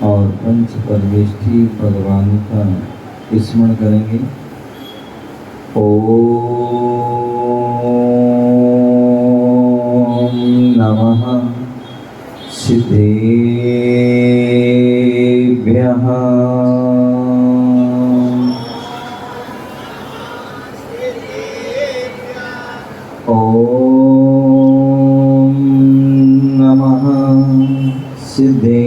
और पंच परमेष्ठी भगवान का स्मरण करेंगे। ओम नमः सिद्धेभ्यः। ओम नमः सिद्धेभ्यः।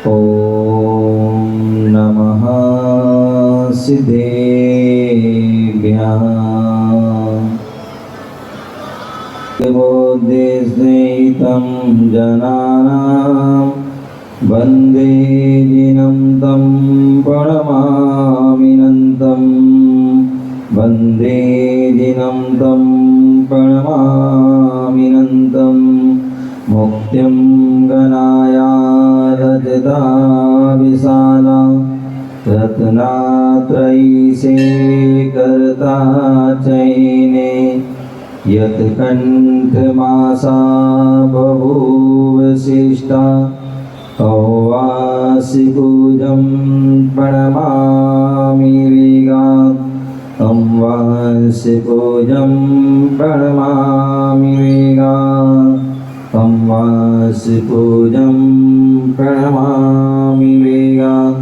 ओम नमः सिद्धेभ्यः। बोधिस्नेहितं जनानां वन्दे जिनं तं प्रणमामिनन्तं। वन्दे जिनं तं प्रणमामिनन्तं। मुक्तिं गणाया रजता विशाला रत्नात्रयी शेखरता चैने। यत्कण्ठमासा बभूवशिष्टा वासिपूजं प्रणमामि वेगात्। तं वासिपूजं प्रणमामि वेगात्। तं वासिपूजं प्रणमामि वेगात्।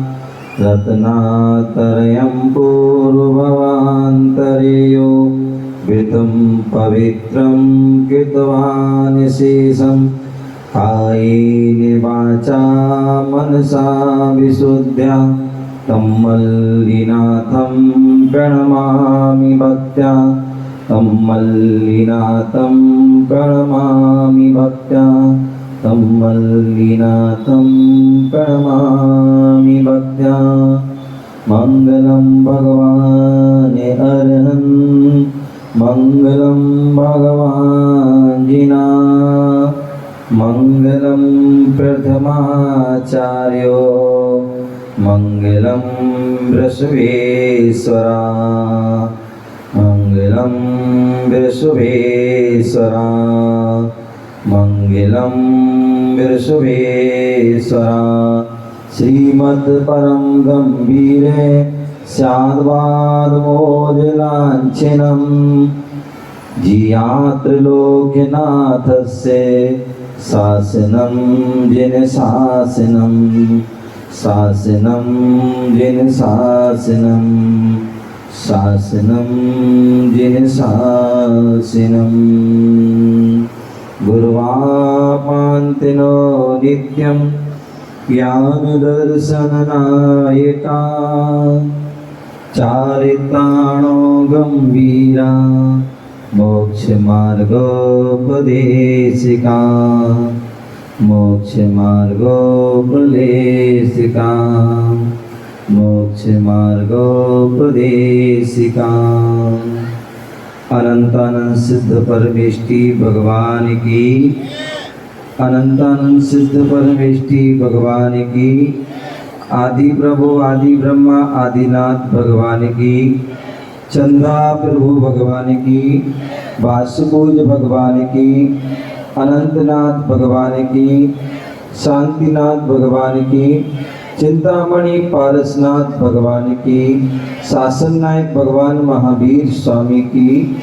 रत्नात्रयं पूर्ववान्तरेयो वितं पवित्रं कृतवान् शेषं। कायेन वाचा मनसा विशुद्ध्या तं मल्लिनाथं प्रणमामि भक्त्या। तं मल्लिनाथं प्रणमामि भक्त्या। तं मल्लिनाथं प्रणमामि भक्त्या। मङ्गलं भगवान् अर्हन् मङ्गलं भगवान् जिना। मङ्गलं प्रथमाचार्यो मङ्गलं वृषभेश्वरा। मङ्गलं वृषभेश्वरा। मङ्गलं वृषभेश्वरा। श्रीमद् परम गंभीरे स्याद्वादमोजलाञ्छनं। जियात्रलोक्यनाथस्य शासनं जिन शासनं। शासनं जिन शासनं। शासनं जिन शासनं। गुरुवापान्तिनो नित्यं ज्ञानदर्शननायका। चारित्राणो गंभीरा मोक्षमार्गोपदेशिका। मोक्षमार्गोपदेशिका। मोक्षमार्गोपदेशिका। अनंतानंद सिद्ध परमेष्ठी भगवान की। अनंतानंद सिद्ध परमेष्ठी भगवान की। आदि प्रभु आदि ब्रह्मा आदिनाथ भगवान की। चंदा प्रभु भगवान की। वासुपूज भगवान की। अनंतनाथ भगवान की। शांतिनाथ भगवान की। चिंतामणि पारसनाथ भगवान की। शासन नायक भगवान महावीर स्वामी की।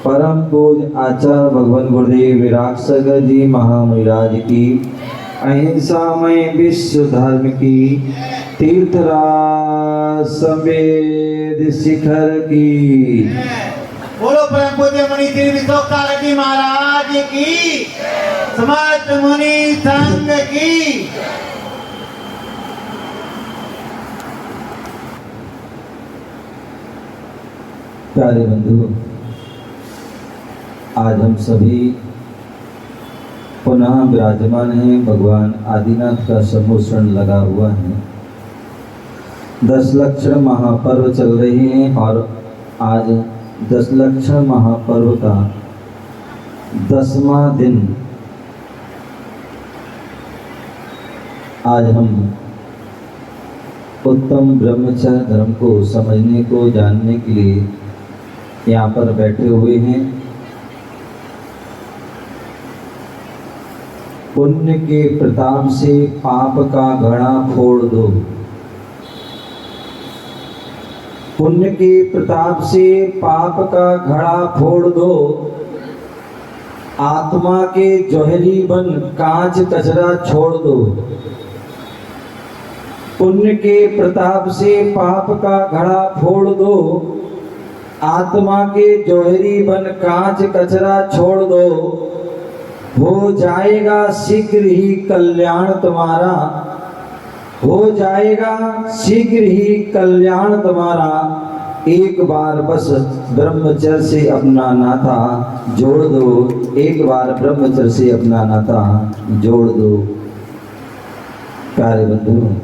परम पूज आचार्य भगवान गुरुदेव विराग सागर जी महामुनिराज की। अहिंसामय विश्व धर्म की। तीर्थराज समेत शिखर की। बोलो परम पूज्य मुनि श्री विश्वकार जी महाराज की। समस्त मुनि संघ की। प्यारे बंधु, आज हम सभी पुनः विराजमान हैं। भगवान आदिनाथ का समूह लगा हुआ है। 10 लक्षण महापर्व चल रहे हैं और आज 10 लक्षण महापर्व का 10वां दिन। आज हम उत्तम ब्रह्मचर्य धर्म को समझने को जानने के लिए यहाँ पर बैठे हुए हैं। पुण्य के प्रताप से पाप का घड़ा फोड़ दो। पुण्य के प्रताप से पाप का घड़ा फोड़ दो। आत्मा के जौहरी बन कांच कचरा छोड़ दो। पुण्य के प्रताप से पाप का घड़ा फोड़ दो। आत्मा के जौहरी बन कांच कचरा छोड़ दो। हो जाएगा शीघ्र ही कल्याण तुम्हारा। हो जाएगा शीघ्र ही कल्याण तुम्हारा। एक बार बस ब्रह्मचर्य से अपना नाता जोड़ दो। एक बार ब्रह्मचर्य से अपना नाता जोड़ दो। प्यारे बंधुओं,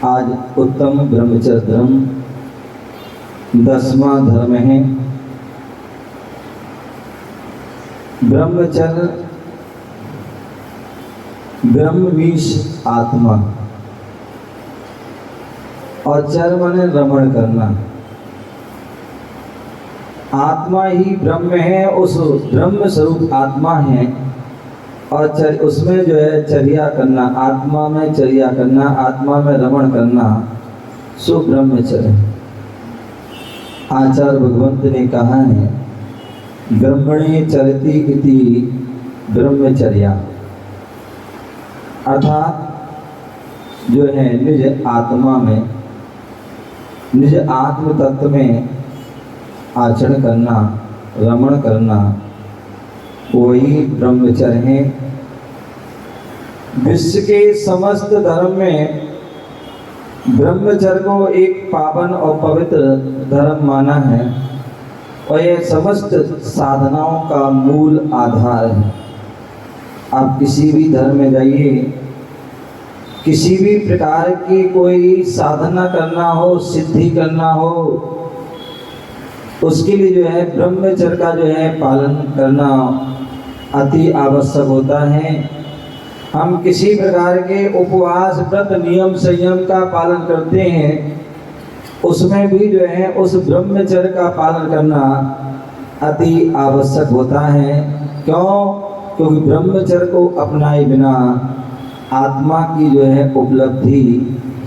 आज उत्तम ब्रह्मचर्य धर्म 10वां धर्म है। ब्रह्मचर्य, ब्रह्मवीश आत्मा, और चर माने रमण करना। आत्मा ही ब्रह्म है, उस ब्रह्म स्वरूप आत्मा है, और उसमें जो है चर्या करना, आत्मा में चर्या करना, आत्मा में रमण करना, सो ब्रह्मचर्य। आचार्य भगवंत ने कहा है, ब्रह्मणे चरति इति ब्रह्मचर्या, अर्थात जो है निज आत्मा में, निज आत्म तत्व में आचरण करना, रमण करना, वही ब्रह्मचर्य है। विश्व के समस्त धर्म में ब्रह्मचर्य को एक पावन और पवित्र धर्म माना है, और यह समस्त साधनाओं का मूल आधार है। आप किसी भी धर्म में जाइए, किसी भी प्रकार की कोई साधना करना हो, सिद्धि करना हो, उसके लिए जो है ब्रह्मचर्य का जो है पालन करना अति आवश्यक होता है। हम किसी प्रकार के उपवास, व्रत, नियम, संयम का पालन करते हैं, उसमें भी जो है उस ब्रह्मचर्य का पालन करना अति आवश्यक होता है। क्यों? क्योंकि ब्रह्मचर्य को अपनाए बिना आत्मा की जो है उपलब्धि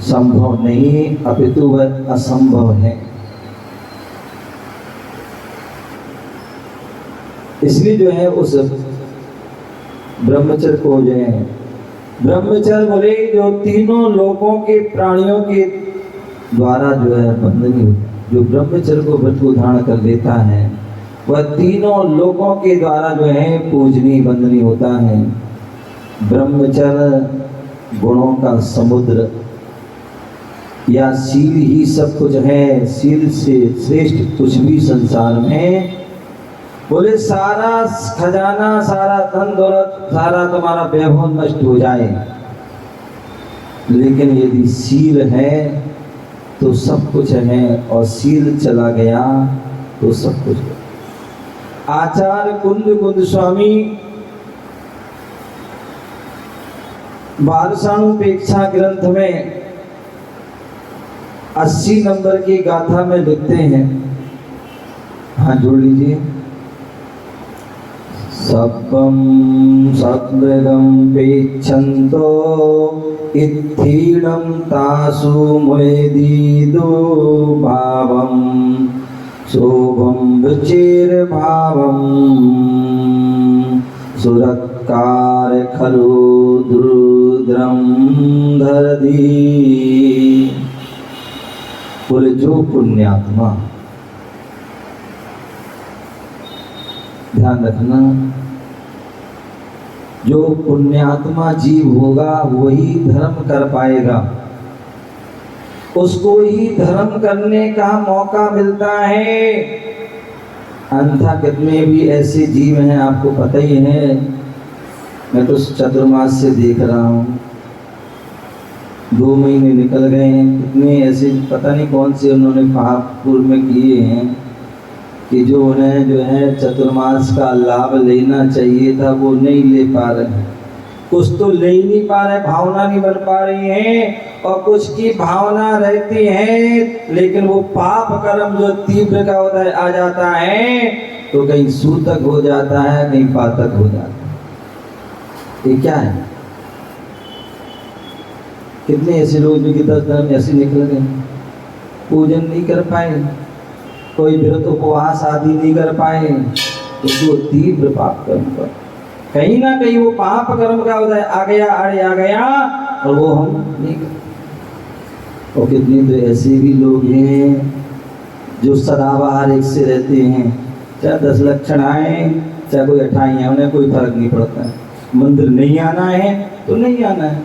संभव नहीं, अपितु वह असंभव है। इसलिए जो है उस ब्रह्मचर्य को जो है, ब्रह्मचर्य बोले जो तीनों लोकों के प्राणियों के द्वारा जो है बंधनीय, जो ब्रह्मचर्य को व्रत को धारण कर लेता है, वह तीनों लोकों के द्वारा जो है पूजनीय, बंधनीय होता है। ब्रह्मचर्य गुणों का समुद्र, या शील ही सब कुछ है, शील से श्रेष्ठ कुछ भी संसार में बोले सारा खजाना, सारा धन दौलत, सारा तुम्हारा वैभव नष्ट हो जाए, लेकिन यदि शील है तो सब कुछ है, और शील चला गया तो सब कुछ है। आचार्य कुंद स्वामी बालसानुपेक्षा ग्रंथ में 80 नंबर की गाथा में लिखते हैं, हाँ जोड़ लीजिए, सप्पम सत्मृगम पेच्छन्तो इत्थीणं तासु मुएदीदो भावं शोभं रुचिर्भावं सुरत्कार खलु रुद्रं धरदी। बोले जो पुण्यात्मा, ध्यान रखना, जो पुण्यात्मा जीव होगा वही धर्म कर पाएगा, उसको ही धर्म करने का मौका मिलता है। अन्यथा कितने भी ऐसे जीव हैं, आपको पता ही है, मैं तो चतुर्मास से देख रहा हूँ, 2 महीने निकल गए हैं, कितने ऐसे पता नहीं कौन से उन्होंने पापपुर में किए हैं कि जो उन्हें जो है चतुर्मास का लाभ लेना चाहिए था वो नहीं ले पा रहे। कुछ तो ले ही नहीं पा रहे, भावना नहीं बन पा रही है, और कुछ की भावना रहती है लेकिन वो पाप कर्म जो तीव्र का होता है आ जाता है, तो कहीं सूतक हो जाता है, कहीं पातक हो जाता है। ये क्या है? कितने ऐसे लोग जो कि 10 धर्म ऐसे निकल गए, पूजन नहीं कर पाए, कोई व्रत उपवास आदि नहीं कर पाए, तो वो तीव्र पाप कर्म पर कहीं ना कहीं वो पाप कर्म का उदय आ गया, आड़े आ गया, और वो हम नहीं कर। और कितने तो ऐसे भी लोग हैं जो सदाबहार एक से रहते हैं, चाहे 10 लक्षण आए, चाहे कोई 28 आए, उन्हें कोई फर्क नहीं पड़ता है। मंदिर नहीं आना है तो नहीं आना है,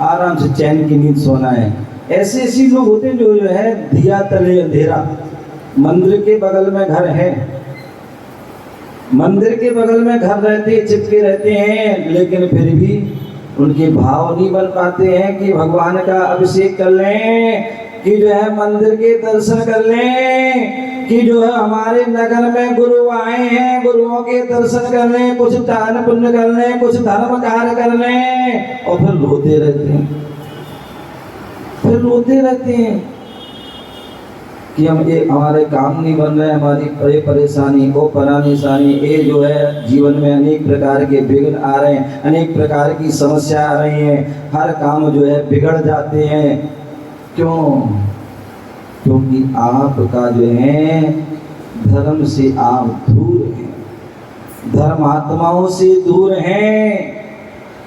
आराम से चैन की नींद सोना है। ऐसे ऐसे लोग होते हैं जो है दिया तले अंधेरा, मंदिर के बगल में घर है, मंदिर के बगल में घर रहते, चिपके रहते हैं, लेकिन फिर भी उनके भाव नहीं बन पाते हैं कि भगवान का अभिषेक कर लें, कि जो है मंदिर के दर्शन कर लें, कि जो है हमारे नगर में गुरु आए हैं, गुरुओं के दर्शन कर लें, कुछ दान पुण्य कर लें, कुछ धर्म कार्य कर लें, और फिर रोते रहते हैं, फिर रोते रहते हैं कि हम ये हमारे काम नहीं बन रहे, हमारी परेशानी को परेशानी, ये जो है जीवन में अनेक प्रकार के विघ्न आ रहे हैं, अनेक प्रकार की समस्या आ रही हैं, हर काम जो है बिगड़ जाते हैं। क्यों? क्योंकि आपका जो है धर्म से आप दूर हैं, धर्मात्माओं से दूर हैं,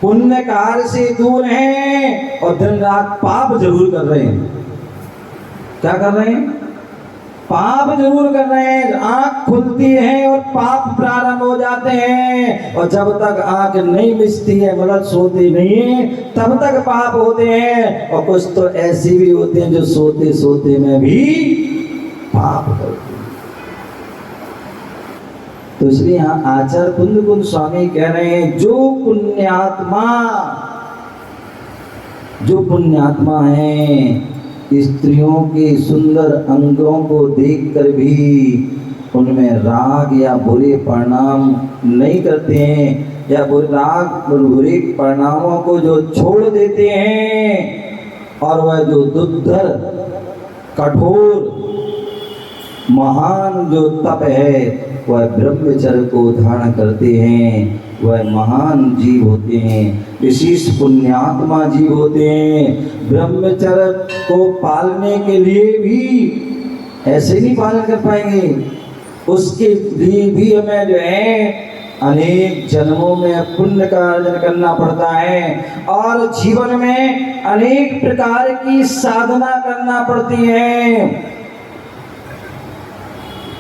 पुण्य कार्य से दूर हैं, और दिन रात पाप जरूर कर रहे हैं। क्या कर रहे हैं? पाप जरूर कर रहे हैं। आंख खुलती है और पाप प्रारंभ हो जाते हैं, और जब तक आंख नहीं मिचती है, मतलब सोते नहीं, तब तक पाप होते हैं। और कुछ तो ऐसे भी होते हैं जो सोते सोते में भी पाप करते हैं। तो इसलिए यहाँ आचार्य कुंद कुंद स्वामी कह रहे हैं, जो पुण्यात्मा है, स्त्रियों के सुंदर अंगों को देखकर भी उनमें राग या बुरे परिणाम नहीं करते हैं, या राग और बुरे परिणामों को जो छोड़ देते हैं, और वह जो दुर्धर कठोर महान जो तप है, वह ब्रह्मचर्य को धारण करते हैं, वह महान जीव होते हैं, विशेष पुण्यात्मा जीव होते हैं। ब्रह्मचर्य को पालने के लिए भी ऐसे नहीं पालन कर पाएंगे, उसके लिए भी हमें जो है अनेक जन्मों में पुण्य का अर्जन करना पड़ता है, और जीवन में अनेक प्रकार की साधना करना पड़ती है।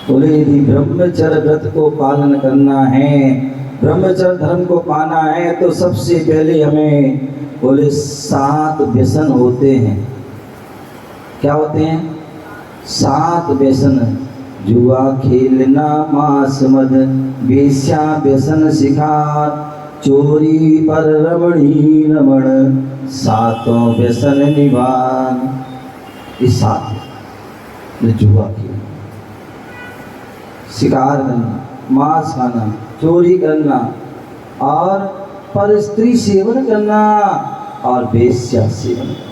बोले यदि ब्रह्मचर्य व्रत को पालन करना है, ब्रह्मचर्य धर्म को पाना है, तो सबसे पहले हमें बोले 7 व्यसन होते हैं। क्या होते हैं? 7 व्यसन। जुआ खेलना, मांस मद वेश्या व्यसन शिकार, चोरी पर रमणी रमण, 7 व्यसन निवान। ये 7 जुआ खेलना, शिकार करना, मांस खाना, चोरी करना, और पर स्त्री सेवन करना, और वेश्या सेवन करना।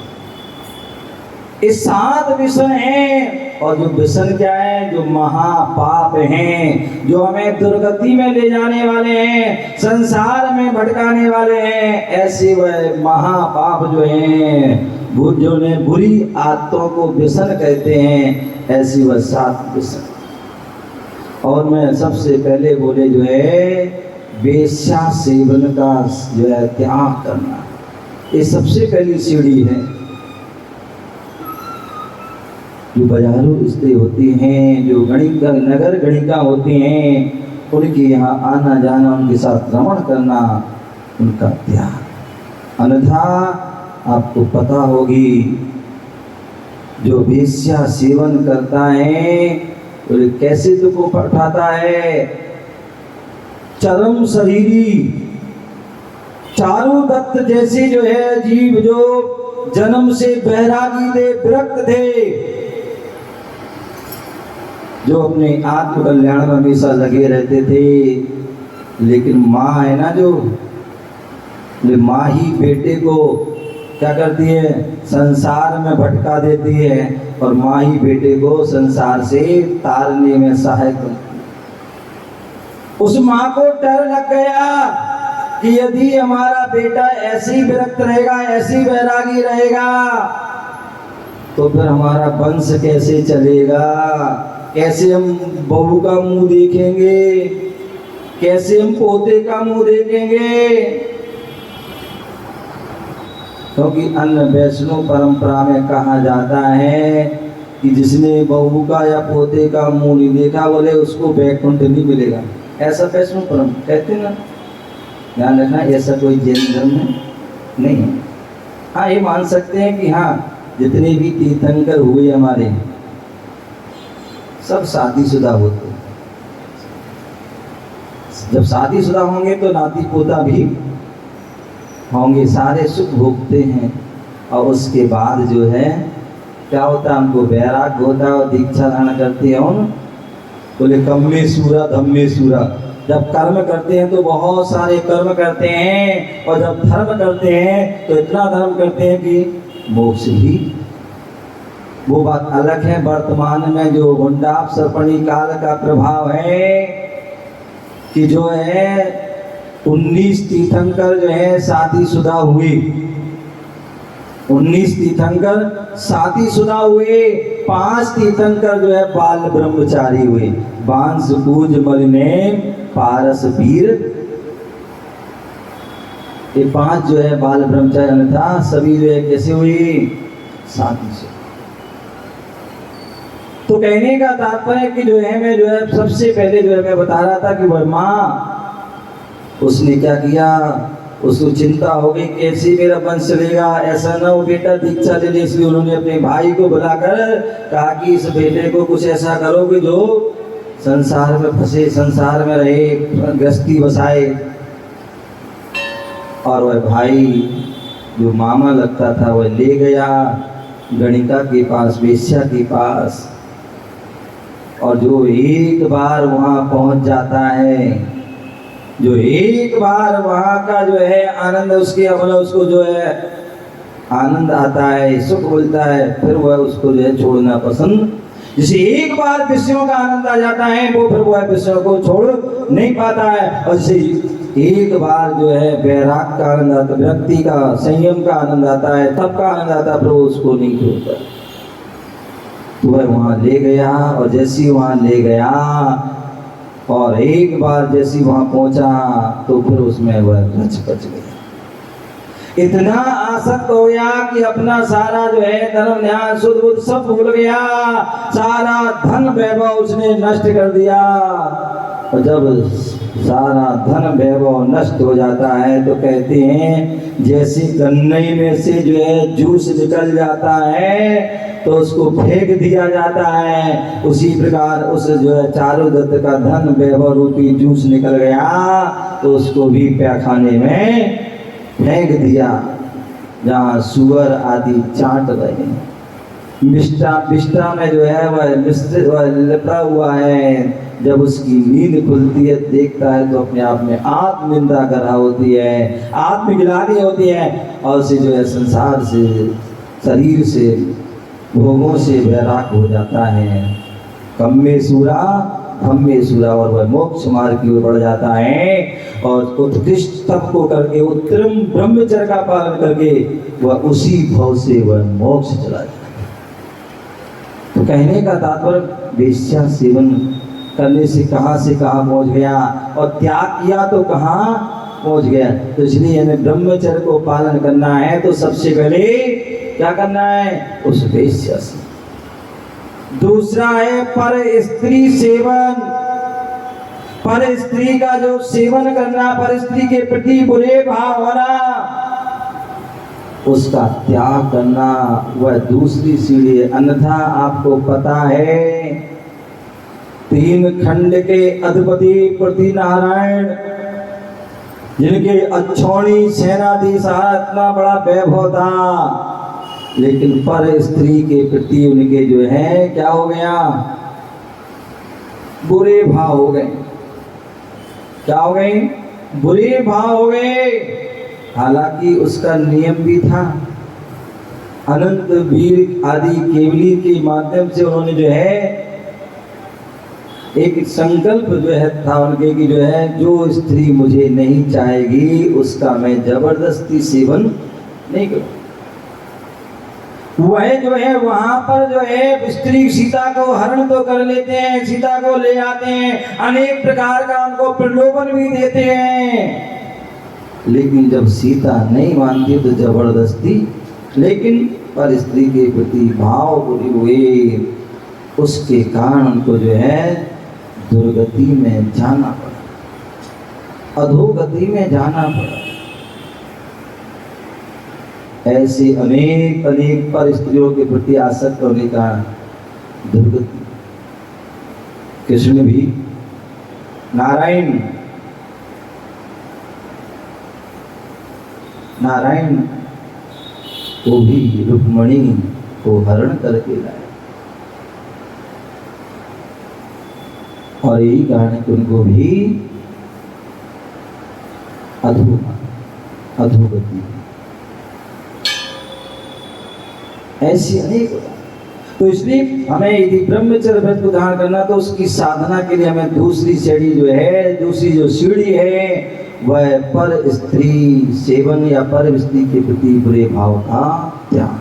ये 7 व्यसन हैं। और जो व्यसन क्या है? जो महापाप हैं, जो हमें दुर्गति में ले जाने वाले हैं, संसार में भटकाने वाले हैं। ऐसे वह महापाप जो हैं, जो ने बुरी आदतों को व्यसन कहते हैं, ऐसी वह 7 व्यसन। और मैं सबसे पहले बोले जो है वेश्या सेवन का जो है त्याग करना, ये सबसे पहली सीढ़ी है। जो बाजारू स्त्री होती हैं, जो गणिका नगर गणिका होती हैं, उनके यहाँ आना जाना, उनके साथ रमण करना, उनका त्याग। अन्यथा आपको पता होगी, जो वेश्या सेवन करता है तो कैसे दुख उठाता है। चरम शरीरी चारु दत्त जैसे जो है जीव, जो जन्म से बैरागी थे, विरक्त थे, जो अपने आत्म कल्याण में हमेशा लगे रहते थे, लेकिन माँ है ना, जो माँ ही बेटे को क्या करती है? संसार में भटका देती है, और माँ ही बेटे को संसार से तारने में सहायक बनती है। उस माँ को डर लग गया कि यदि हमारा बेटा ऐसे ही विरक्त रहेगा, ऐसे ही वैरागी रहेगा, तो फिर हमारा वंश कैसे चलेगा, कैसे हम बहू का मुंह देखेंगे, कैसे हम पोते का मुंह देखेंगे। क्योंकि अन्य वैष्णव परंपरा में कहा जाता है कि जिसने बहू का या पोते का मुंह नहीं देखा, बोले उसको वैकुंठ नहीं मिलेगा। ऐसा वैष्णव परंपरा कहते ना, ध्यान रखना, ऐसा कोई जैन धर्म में नहीं है। हाँ, ये मान सकते हैं कि हाँ, जितने भी तीर्थंकर हुए हमारे सब शादीशुदा होते हैं। जब शादीशुदा होंगे तो नाती पोता भी होंगे, सारे सुख भोगते हैं। और उसके बाद जो है क्या होता है, हमको वैराग्य होता है और दीक्षा धारण करते हैं। उन बोले कम्मे सूरा धम्मे सूरा, जब कर्म करते हैं तो बहुत सारे कर्म करते हैं, और जब धर्म करते हैं तो इतना धर्म करते हैं कि मोक्ष ही। वो बात अलग है। वर्तमान में जो गुंडाप सर्पणी काल का प्रभाव है कि जो है 19 तीर्थंकर जो है शादीशुदा हुए, 19 तीर्थंकर शादीशुदा हुए, 5 तीर्थंकर जो है बाल ब्रह्मचारी हुए। बांस पूज मलिनेम पारस वीर, ये 5 जो है बाल ब्रह्मचारी, अन्यथा सभी जो है कैसे हुई, शादीशुदा। तो कहने का तात्पर्य कि जो है मैं जो है सबसे पहले जो है मैं बता रहा था कि वह माँ, उसने क्या किया, उसको चिंता हो गई कैसे मेरा वंश चलेगा, ऐसा ना हो बेटा दीक्षा ले ले। इसलिए उन्होंने अपने भाई को बुलाकर कहा कि इस बेटे को कुछ ऐसा करो कि जो संसार में फंसे, संसार में रहे, गृहस्थी बसाए। और वह भाई जो मामा लगता था वह ले गया गणिका के पास, वेश्या के पास। और जो एक बार वहाँ पहुँच जाता है, जो एक बार वहाँ का जो है आनंद उसके अपना उसको जो है आनंद आता है, सुख मिलता है, फिर वह उसको जो है छोड़ना पसंद, जिसे एक बार विषयों का आनंद आ जाता है वो फिर वह विषयों को छोड़ नहीं पाता है। और जिसे एक बार जो है वैराग का आनंद आता, व्यक्ति का संयम का आनंद आता है, तब का आनंद आता है, फिर वो उसको नहीं छोड़ता। तो वह वहाँ ले गया, और जैसी वहाँ ले गया और एक बार जैसी वहाँ पहुँचा तो फिर उसमें वह रच पच गया। इतना आसक्त हो गया कि अपना सारा जो है धर्म ध्यान शुद्ध बुद्ध सब भूल गया, सारा धन वैभव उसने नष्ट कर दिया। और जब सारा धन वैभव नष्ट हो जाता है तो कहते हैं जैसे गन्नई में से जो है जूस निकल जाता है तो उसको फेंक दिया जाता है, उसी प्रकार उस जो है चारु दत्त का धन वैभव रूपी जूस निकल गया तो उसको भी पैखाने में फेंक दिया, जहाँ सुअर आदि चाट रहे। मिष्टा में जो है वह लिपटा हुआ है। जब उसकी नींद खुलती है देखता है तो अपने आप में आत्मनिंदा करा होती है, आत्मगिलानी होती है, और उसे जो है संसार से, शरीर से, भोगों से वैराग हो जाता है। कम्मे सूरा धम्मे सूरा, और वह मोक्ष मार्ग की ओर बढ़ जाता है। और उत्कृष्ट तप को करके, उत्तम ब्रह्मचर्य का पालन करके वह उसी भाव से वह मोक्ष चला जाता है। तो कहने का तात्पर्य वेश्या सेवन करने से कहाँ पहुँच गया, और त्याग किया तो कहाँ पहुँच गया। तो इसलिए हमें ब्रह्मचर्य को पालन करना है तो सबसे पहले क्या करना है, उस वेश्या से। दूसरा है पर स्त्री सेवन। पर स्त्री का जो सेवन करना, पर स्त्री के प्रति बुरे भाव होना, उसका त्याग करना, वह दूसरी सीढ़ी है। अन्यथा आपको पता है 3 खंड के अधिपति पृथ्वी नारायण, जिनके अच्छौणी सेनाधीश इतना बड़ा वैभव था, लेकिन पर स्त्री के प्रति उनके जो है क्या हो गया, बुरे भाव हो गए। क्या हो गए, बुरे भाव हो गए। हालांकि उसका नियम भी था, अनंत वीर आदि केवली के माध्यम से उन्होंने जो है एक संकल्प जो है था उनके कि जो है जो स्त्री मुझे नहीं चाहेगी उसका मैं जबरदस्ती सेवन नहीं करूँ। वह जो है वहां पर जो है स्त्री सीता को हरण तो कर लेते हैं, सीता को ले आते हैं, अनेक प्रकार का उनको प्रलोभन भी देते हैं, लेकिन जब सीता नहीं मानती तो जबरदस्ती, लेकिन पर स्त्री के प्रति भाव पूरे हुए, उसके कारण उनको जो है दुर्गति में जाना पड़ा, अधोगति में जाना पड़ा। ऐसे अनेक अनेक पर स्त्रियों के प्रति आसक्त होने का दुर्गति। कृष्ण भी नारायण को भी रुक्मणी को हरण करके लाए, और यही कारण है कि उनको भी अधोगति। ऐसी अनेक। तो इसलिए हमें यदि ब्रह्मचर्य व्रत को धारण करना तो उसकी साधना के लिए हमें दूसरी सीढ़ी जो है, दूसरी जो सीढ़ी है वह पर स्त्री सेवन या पर स्त्री के प्रति बुरे भाव का त्याग।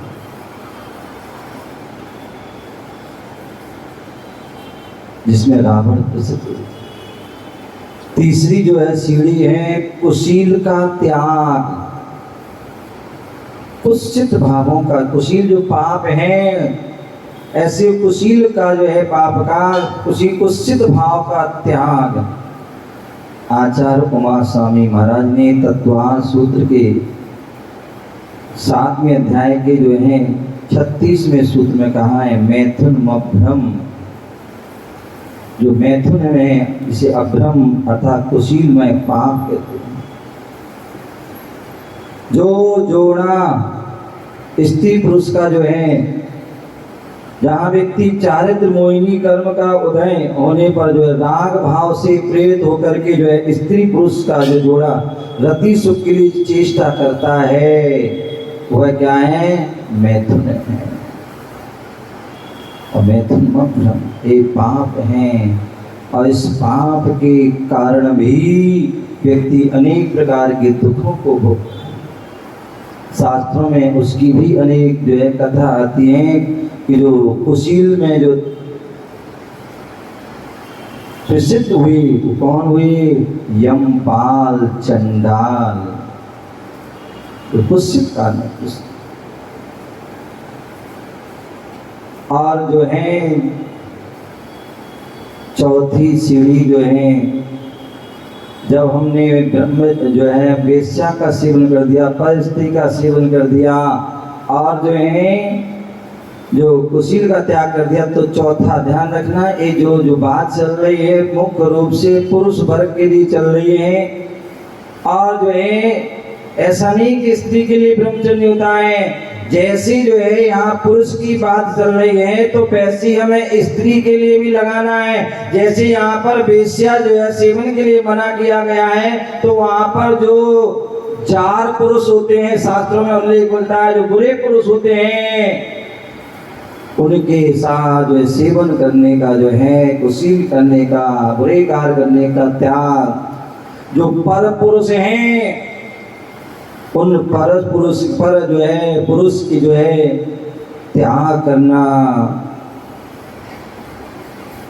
जिसमें रावण प्रसिद्ध। तीसरी जो है सीढ़ी है कुशील का त्याग, कुत्सित भावों का, कुशील जो पाप है, ऐसे कुशील का जो है पाप का, कुत्सित भाव का त्याग। आचार्य कुमार स्वामी महाराज ने तत्वार सूत्र के 7वें अध्याय के जो है 36वें सूत्र में कहा है मैथुन अभ्रम। जो मैथुन है जिसे अभ्रम अर्थात कुशील में पाप कहते हैं। जो जोड़ा स्त्री पुरुष का जो है, जहाँ व्यक्ति चारित्र मोहिनी कर्म का उदय होने पर जो है राग भाव से प्रेरित होकर के जो है स्त्री पुरुष का जो जोड़ा रति सुख के लिए चेष्टा करता है वह क्या है? मैथुन है। और मैथुन मतलब एक पाप है, और इस पाप के कारण भी व्यक्ति अनेक प्रकार के दुखों को भोगता है। शास्त्रों में उसकी भी अनेक जो है कथा आती है कि जो कुशील में जो प्रसिद्ध हुई वो कौन हुई? यमपाल चंडाल, तो कुत्सित काल में। और जो है चौथी सीढ़ी जो है, जब हमने ब्रह्म जो है वेश्या का सेवन कर दिया, पर स्त्री का सेवन कर दिया, और जो है जो कुशील का त्याग कर दिया, तो चौथा ध्यान रखना, ये जो बात चल रही है मुख्य रूप से पुरुष वर्ग के लिए चल रही है। और जो है ऐसा नहीं कि स्त्री के लिए ब्रह्मचर्य होता है। जैसी जो है यहाँ पुरुष की बात चल रही है तो वैसी हमें स्त्री के लिए भी लगाना है। जैसे यहाँ पर वेश्या जो है सेवन के लिए मना किया गया है, तो वहाँ पर जो 4 पुरुष होते हैं, शास्त्रों में उल्लेख मिलता है, जो बुरे पुरुष होते हैं उनके साथ जो है सेवन करने का जो है, कुशील करने का, बुरे कार्य करने का त्याग। जो पर पुरुष हैं उन पर पुरुष पर जो है पुरुष की जो है त्याग करना।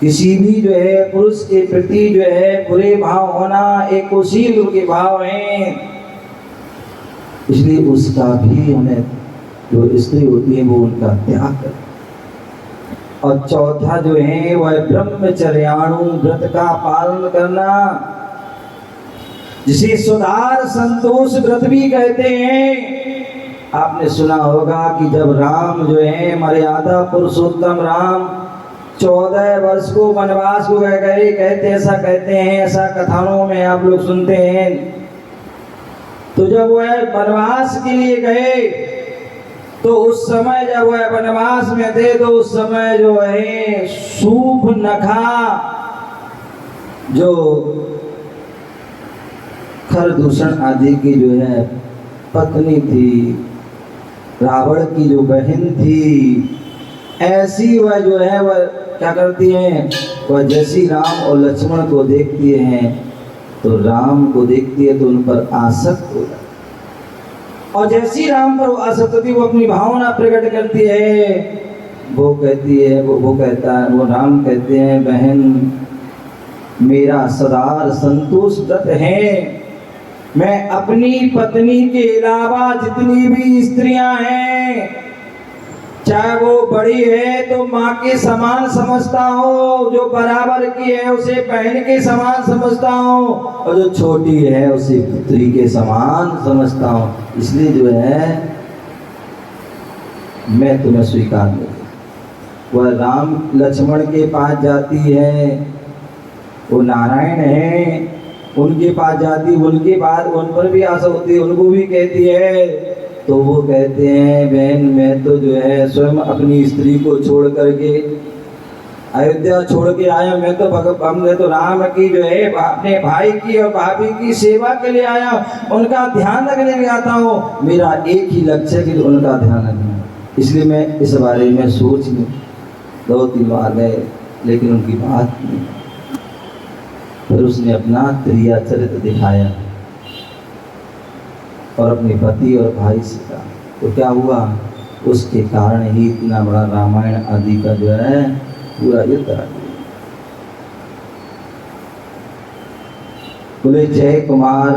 किसी भी जो है पुरुष के प्रति जो है बुरे भाव होना एक कुशील के भाव है, इसलिए उसका भी हमें जो स्त्री होती है वो उनका त्याग कर। और चौथा जो है वह ब्रह्मचर्याणु व्रत का पालन करना, जिसे सुधार संतोष व्रत भी कहते हैं। आपने सुना होगा कि जब राम जो है मर्यादा पुरुषोत्तम राम 14 वर्ष को वनवास को गए, ऐसा कहते हैं, ऐसा कथाओं में आप लोग सुनते हैं। तो जब वह वनवास के लिए गए तो उस समय जब वह वनवास में थे तो उस समय जो है शूर्पणखा जो खरदूषण आदि की जो है पत्नी थी, रावण की जो बहन थी, ऐसी वह जो है वह क्या करती हैं, वह जैसी राम और लक्ष्मण को देखती हैं तो राम को देखती है तो उन पर आसक्त हो जाती, और जैसी राम पर आसक्त होती वो अपनी भावना प्रकट करती है। वो कहती है, वो कहता है, वो राम कहते हैं, बहन मेरा सदार संतोष व्रत है, मैं अपनी पत्नी के अलावा जितनी भी स्त्रियां हैं, चाहे वो बड़ी है तो माँ के समान समझता हूँ, जो बराबर की है उसे बहन के समान समझता हूँ, और जो छोटी है उसे पुत्री के समान समझता हूँ, इसलिए जो है मैं तुम्हें स्वीकार नहीं। वह राम लक्ष्मण के पास जाती है, वो नारायण है, उनके पास जाती, उनके बाद उन पर भी आशा होती है, उनको भी कहती है, तो वो कहते हैं बहन मैं तो जो है स्वयं अपनी स्त्री को छोड़ करके अयोध्या छोड़ के आया, मैं तो हमने तो राम की जो है अपने भाई की और भाभी की सेवा के लिए आया, उनका ध्यान रखने के लिए आता हूँ, मेरा एक ही लक्ष्य है कि उनका ध्यान रखना, इसलिए मैं इस बारे में सोच लूँ। 2-3 बार गए लेकिन उनकी बात नहीं। फिर उसने अपना त्रिया चरित्र दिखाया और अपने पति और भाई से कहा, तो क्या हुआ, उसके कारण ही इतना बड़ा रामायण आदि का जो है पूरा युद्ध आ गया। बोले जय कुमार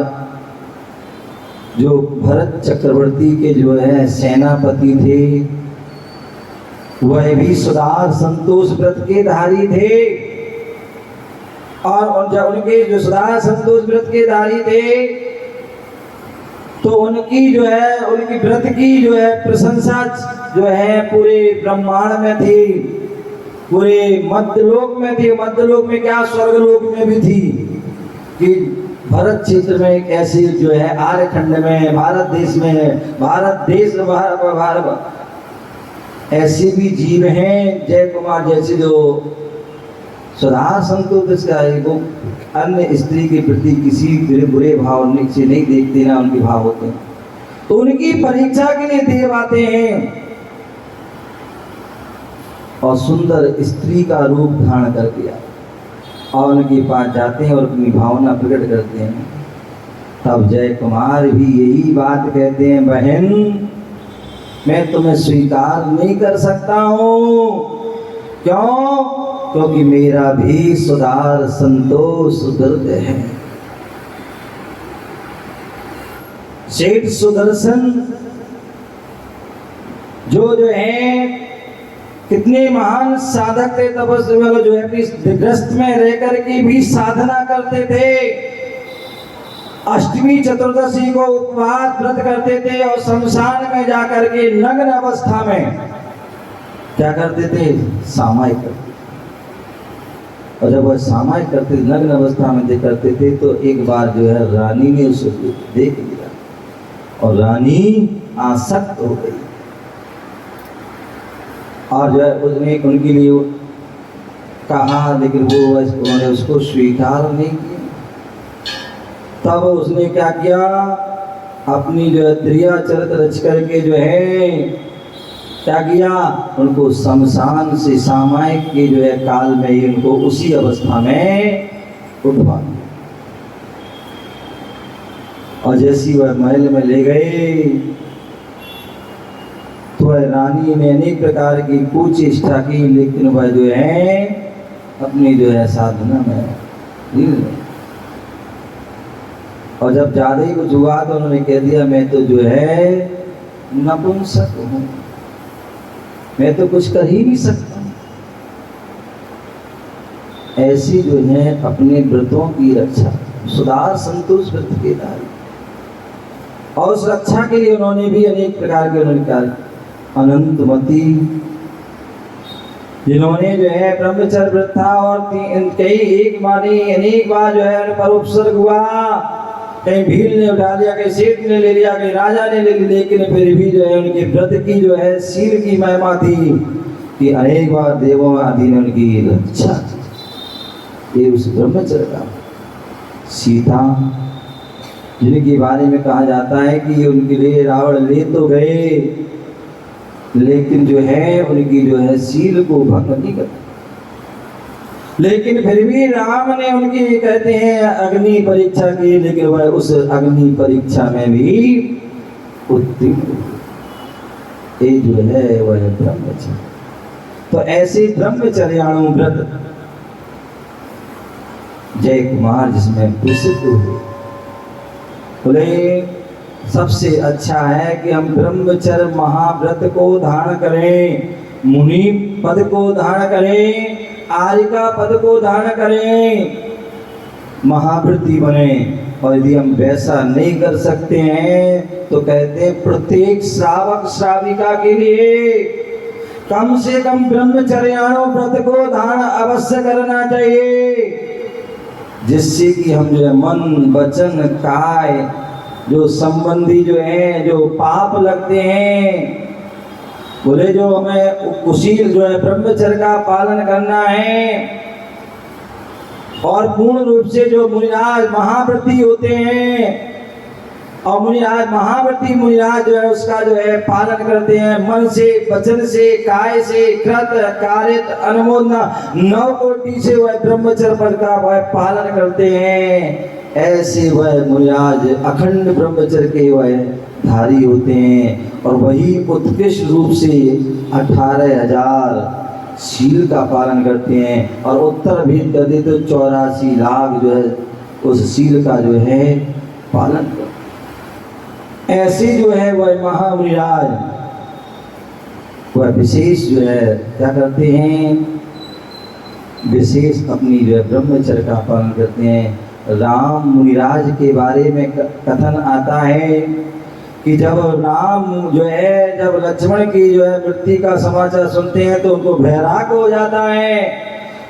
जो भरत चक्रवर्ती के जो है सेनापति थे, वह भी सुधार संतोष व्रत के धारी थे, और जब उनके जो सुधार संतोष व्रत के धारी थे तो उनकी जो है उनकी व्रत की जो है प्रशंसा जो है पूरे ब्रह्मांड में थी, पूरे मध्यलोक में थी, मध्यलोक में क्या स्वर्गलोक में भी थी, कि भरत क्षेत्र में एक ऐसी जो है आर्यखंड में भारत देश में भारत ऐसे भी जीव हैं जय कुमार जैसे जो सुधार संतोष का वो अन्य स्त्री के प्रति किसी बुरे भाव से नहीं देखते ना, उनके भाव होते हैं, तो उनकी परीक्षा के लिए देव आते हैं और सुंदर स्त्री का रूप धारण करके आते और उनके पास जाते हैं और अपनी भावना प्रकट करते हैं। तब जय कुमार भी यही बात कहते हैं, बहन मैं तुम्हें स्वीकार नहीं कर सकता हूँ, क्यों, क्योंकि मेरा भी सुधार संतोष व्रत है। सेठ सुदर्शन जो है कितने महान साधक थे, तपस्वी वाले जो है ग्रस्त में रह करके भी साधना करते थे, अष्टमी चतुर्दशी को उपवास व्रत करते थे और शमशान में जाकर के नग्न अवस्था में क्या करते थे, सामायिक करते, और जब वह सामायिक करते नग्न अवस्था में करते थे तो एक बार जो है रानी ने उसे देख लिया और रानी आसक्त हो गई और जो है उसने उनके लिए कहा, लेकिन वो उन्होंने उसको स्वीकार नहीं किया। तब उसने क्या किया, अपनी जो है त्रिया चरित्र रच करके जो है क्या किया, उनको शमशान से सामायिक के जो है काल में ही उनको उसी अवस्था में उठवा दिया, और जैसी वह महल में ले गए तो वह रानी ने अनेक प्रकार की कुचेष्टा की, लेकिन वह जो है अपनी जो है साधना में लीन रहे। और जब ज्यादा ही कुछ हुआ तो उन्होंने कह दिया मैं तो जो है नपुंसक हूँ, मैं तो कुछ कर ही नहीं सकता। ऐसी जो है अपने व्रतों की रक्षा सुधार संतोष व्रत के द्वारा, और उस रक्षा के लिए उन्होंने भी अनेक प्रकार के उन्होंने कार्य, अनंतमती जिन्होंने जो है ब्रह्मचर्य व्रत था और कई एक बार अनेक बार जो है पर उपसर्ग हुआ, कहीं भील ने उठा लिया, कहीं सेठ ने ले लिया, कहीं राजा ने ले लिया, लेकिन फिर भी जो है उनके व्रत की जो है शील की महिमा थी कि अनेक बार देवों आदि ने उनकी रक्षा की। ये उस ब्रह्मचर्य का सीता जिनके बारे में कहा जाता है कि उनके लिए रावण ले तो गए लेकिन जो है उनकी जो है शील को भंग नहीं करते। लेकिन फिर भी राम ने उनकी कहते हैं अग्नि परीक्षा की, लेकिन वह उस अग्नि परीक्षा में भी उत्तीर्ण हुए। ये जो है वह ब्रह्मचर्य। तो ऐसे ब्रह्मचर्याणु व्रत जय कुमार जिसमें प्रसिद्ध हुए, बोले सबसे अच्छा है कि हम ब्रह्मचर्य महाव्रत को धारण करें, मुनि पद को धारण करें, आर्यिका पद को धारण करें, महाव्रती बने। और यदि हम वैसा नहीं कर सकते हैं तो कहते हैं प्रत्येक श्रावक श्राविका के लिए कम से कम ब्रह्मचर्याणु व्रत को धारण अवश्य करना चाहिए, जिससे कि हम जो है मन वचन काय जो संबंधी जो है जो पाप लगते हैं, बोले जो हमें उसी जो है ब्रह्मचर्य का पालन करना है। और पूर्ण रूप से जो मुनिराज महाव्रती होते हैं और मुनिराज महाव्रती मुनिराज जो है उसका जो है पालन करते हैं, मन से वचन से काय से कृत कारित अनुमोदना 9 कोटि से वह ब्रह्मचर्य पद का वह पालन करते हैं। ऐसे वह मुनिराज अखंड ब्रह्मचर्य के वह धारी होते हैं और वही उत्कृष्ट रूप से 18,000 शील का पालन करते हैं और उत्तर भेद कर दे तो 84 लाख जो है उस शील का जो है पालन करते। ऐसे जो है वह महामुनिराज वह विशेष जो है क्या करते हैं, विशेष अपनी जो है ब्रह्मचर्य का पालन करते हैं। राम मुनिराज के बारे में कथन आता है कि जब राम जो है जब लक्ष्मण की जो है मृत्यु का समाचार सुनते हैं तो उनको वैराग हो जाता है,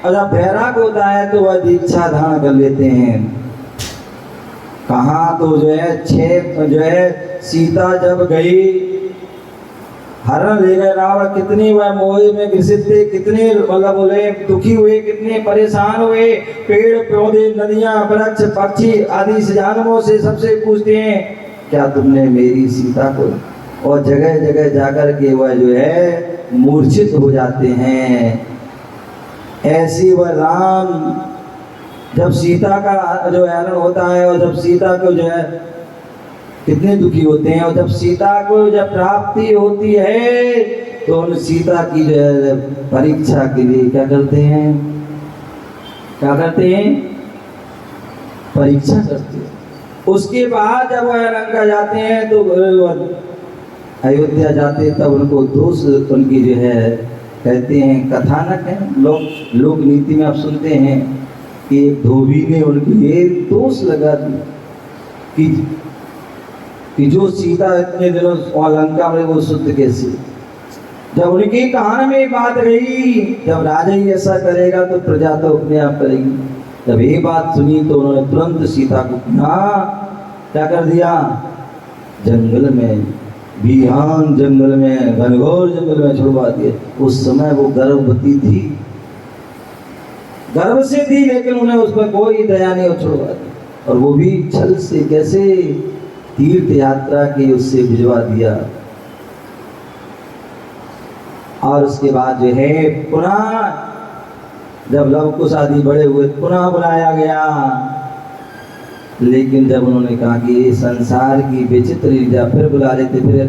और जब वैराग होता है तो वह दीक्षा धारण कर लेते हैं। कहाँ तो जो है 6 जो है सीता जब गई हरण ले गए रावण, कितनी वह मोह में ग्रसित थे, कितने मतलब बोले दुखी हुए, कितने परेशान हुए। पेड़ पौधे नदियां वृक्ष पक्षी आदि से जानवरों से सबसे पूछते हैं क्या तुमने मेरी सीता को, और जगह जगह जाकर के वह जो है मूर्छित हो जाते हैं। ऐसी वह राम जब सीता का जो हरण होता है और जब सीता को जो है कितने दुखी होते हैं, और जब सीता को जब प्राप्ति होती है तो उन सीता की जो है परीक्षा के लिए क्या करते हैं, क्या करते हैं, परीक्षा करते हैं। उसके बाद जब वह लंका जाते हैं तो अयोध्या जाते हैं तब उनको दोष उनकी जो है कहते हैं कथानक है, लोक नीति में आप सुनते हैं कि एक धोबी ने उनके लिए दोष लगा दी कि जो सीता इतने दिनों लंका में वो शुद्ध कैसे। जब उनकी कहानी में बात रही जब राजा ही ऐसा करेगा तो प्रजा तो अपने आप करेगी। जब ये बात सुनी तो उन्होंने तुरंत सीता को क्या कर दिया, जंगल में, बिहान जंगल में, घनघोर जंगल में छुड़वा दिए। उस समय वो गर्भवती थी, गर्भ से थी, लेकिन उन्हें उस पर कोई दया नहीं, छुड़वा दी। और वो भी छल से, कैसे, तीर्थ यात्रा के उससे भिजवा दिया। और उसके बाद जो है पुनः जब लव कुश आदि बड़े हुए पुनः बुलाया गया, लेकिन जब उन्होंने कहा कि संसार की विचित्र लीला फिर बुला लेते, फिर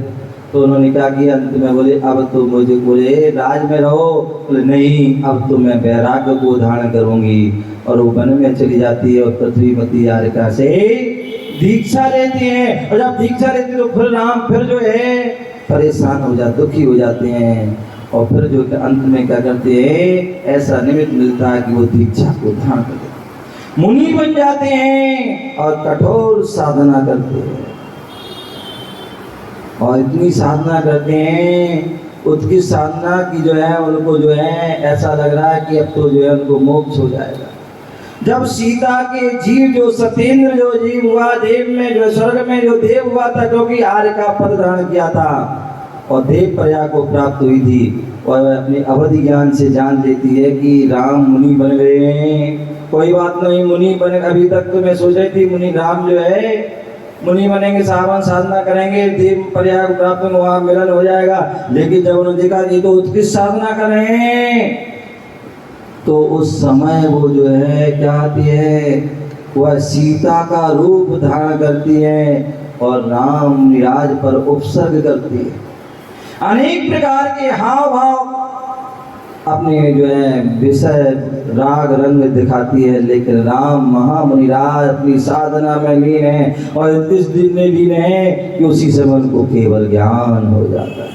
तो उन्होंने कहा कि अंत में बोले अब तो मुझे बोले राज में रहो, बोले नहीं अब तो मैं वैराग्य को धारण करूंगी। और वो वन में चली जाती है और पृथ्वीमती यारिका से दीक्षा लेते हैं। और जब दीक्षा लेते तो फिर राम फिर जो है परेशान हो जाते, दुखी हो जाते हैं, और फिर जो अंत में क्या करते हैं, ऐसा निमित्त मिलता है कि वो दीक्षा को धारण करते हैं, मुनि बन जाते हैं और कठोर साधना करते हैं। और इतनी साधना करते हैं, उसकी साधना की जो है उनको जो है ऐसा लग रहा है कि अब तो जो है उनको मोक्ष हो जाएगा। जब सीता के जीव जो सत्येंद्र जो जीव हुआ, देव में जो स्वर्ग में जो देव हुआ था, क्योंकि आर्य का पद धारण किया था और देव प्रया को प्राप्त हुई थी, और वह अपने अवधि ज्ञान से जान लेती है कि राम मुनि बन गए हैं। कोई बात नहीं, मुनि बने, अभी तक तो मैं सोच रही थी मुनि राम जो है मुनि बनेंगे, सावन साधना करेंगे, देव प्रयाग प्राप्त में वहाँ मिलन हो जाएगा। लेकिन जब उन्होंने देखा कि तो उत्कृष्ट साधना कर रहे हैं, तो उस समय वो जो है क्या आती है, वह सीता का रूप धारण करती है और राम निराज पर उपसर्ग करती है। अनेक प्रकार के हाव भाव अपने जो है विषय राग रंग दिखाती है, लेकिन राम महामुनिराज अपनी साधना में लीन है और इस दिन में लीन है कि उसी समय उनको केवल ज्ञान हो जाता है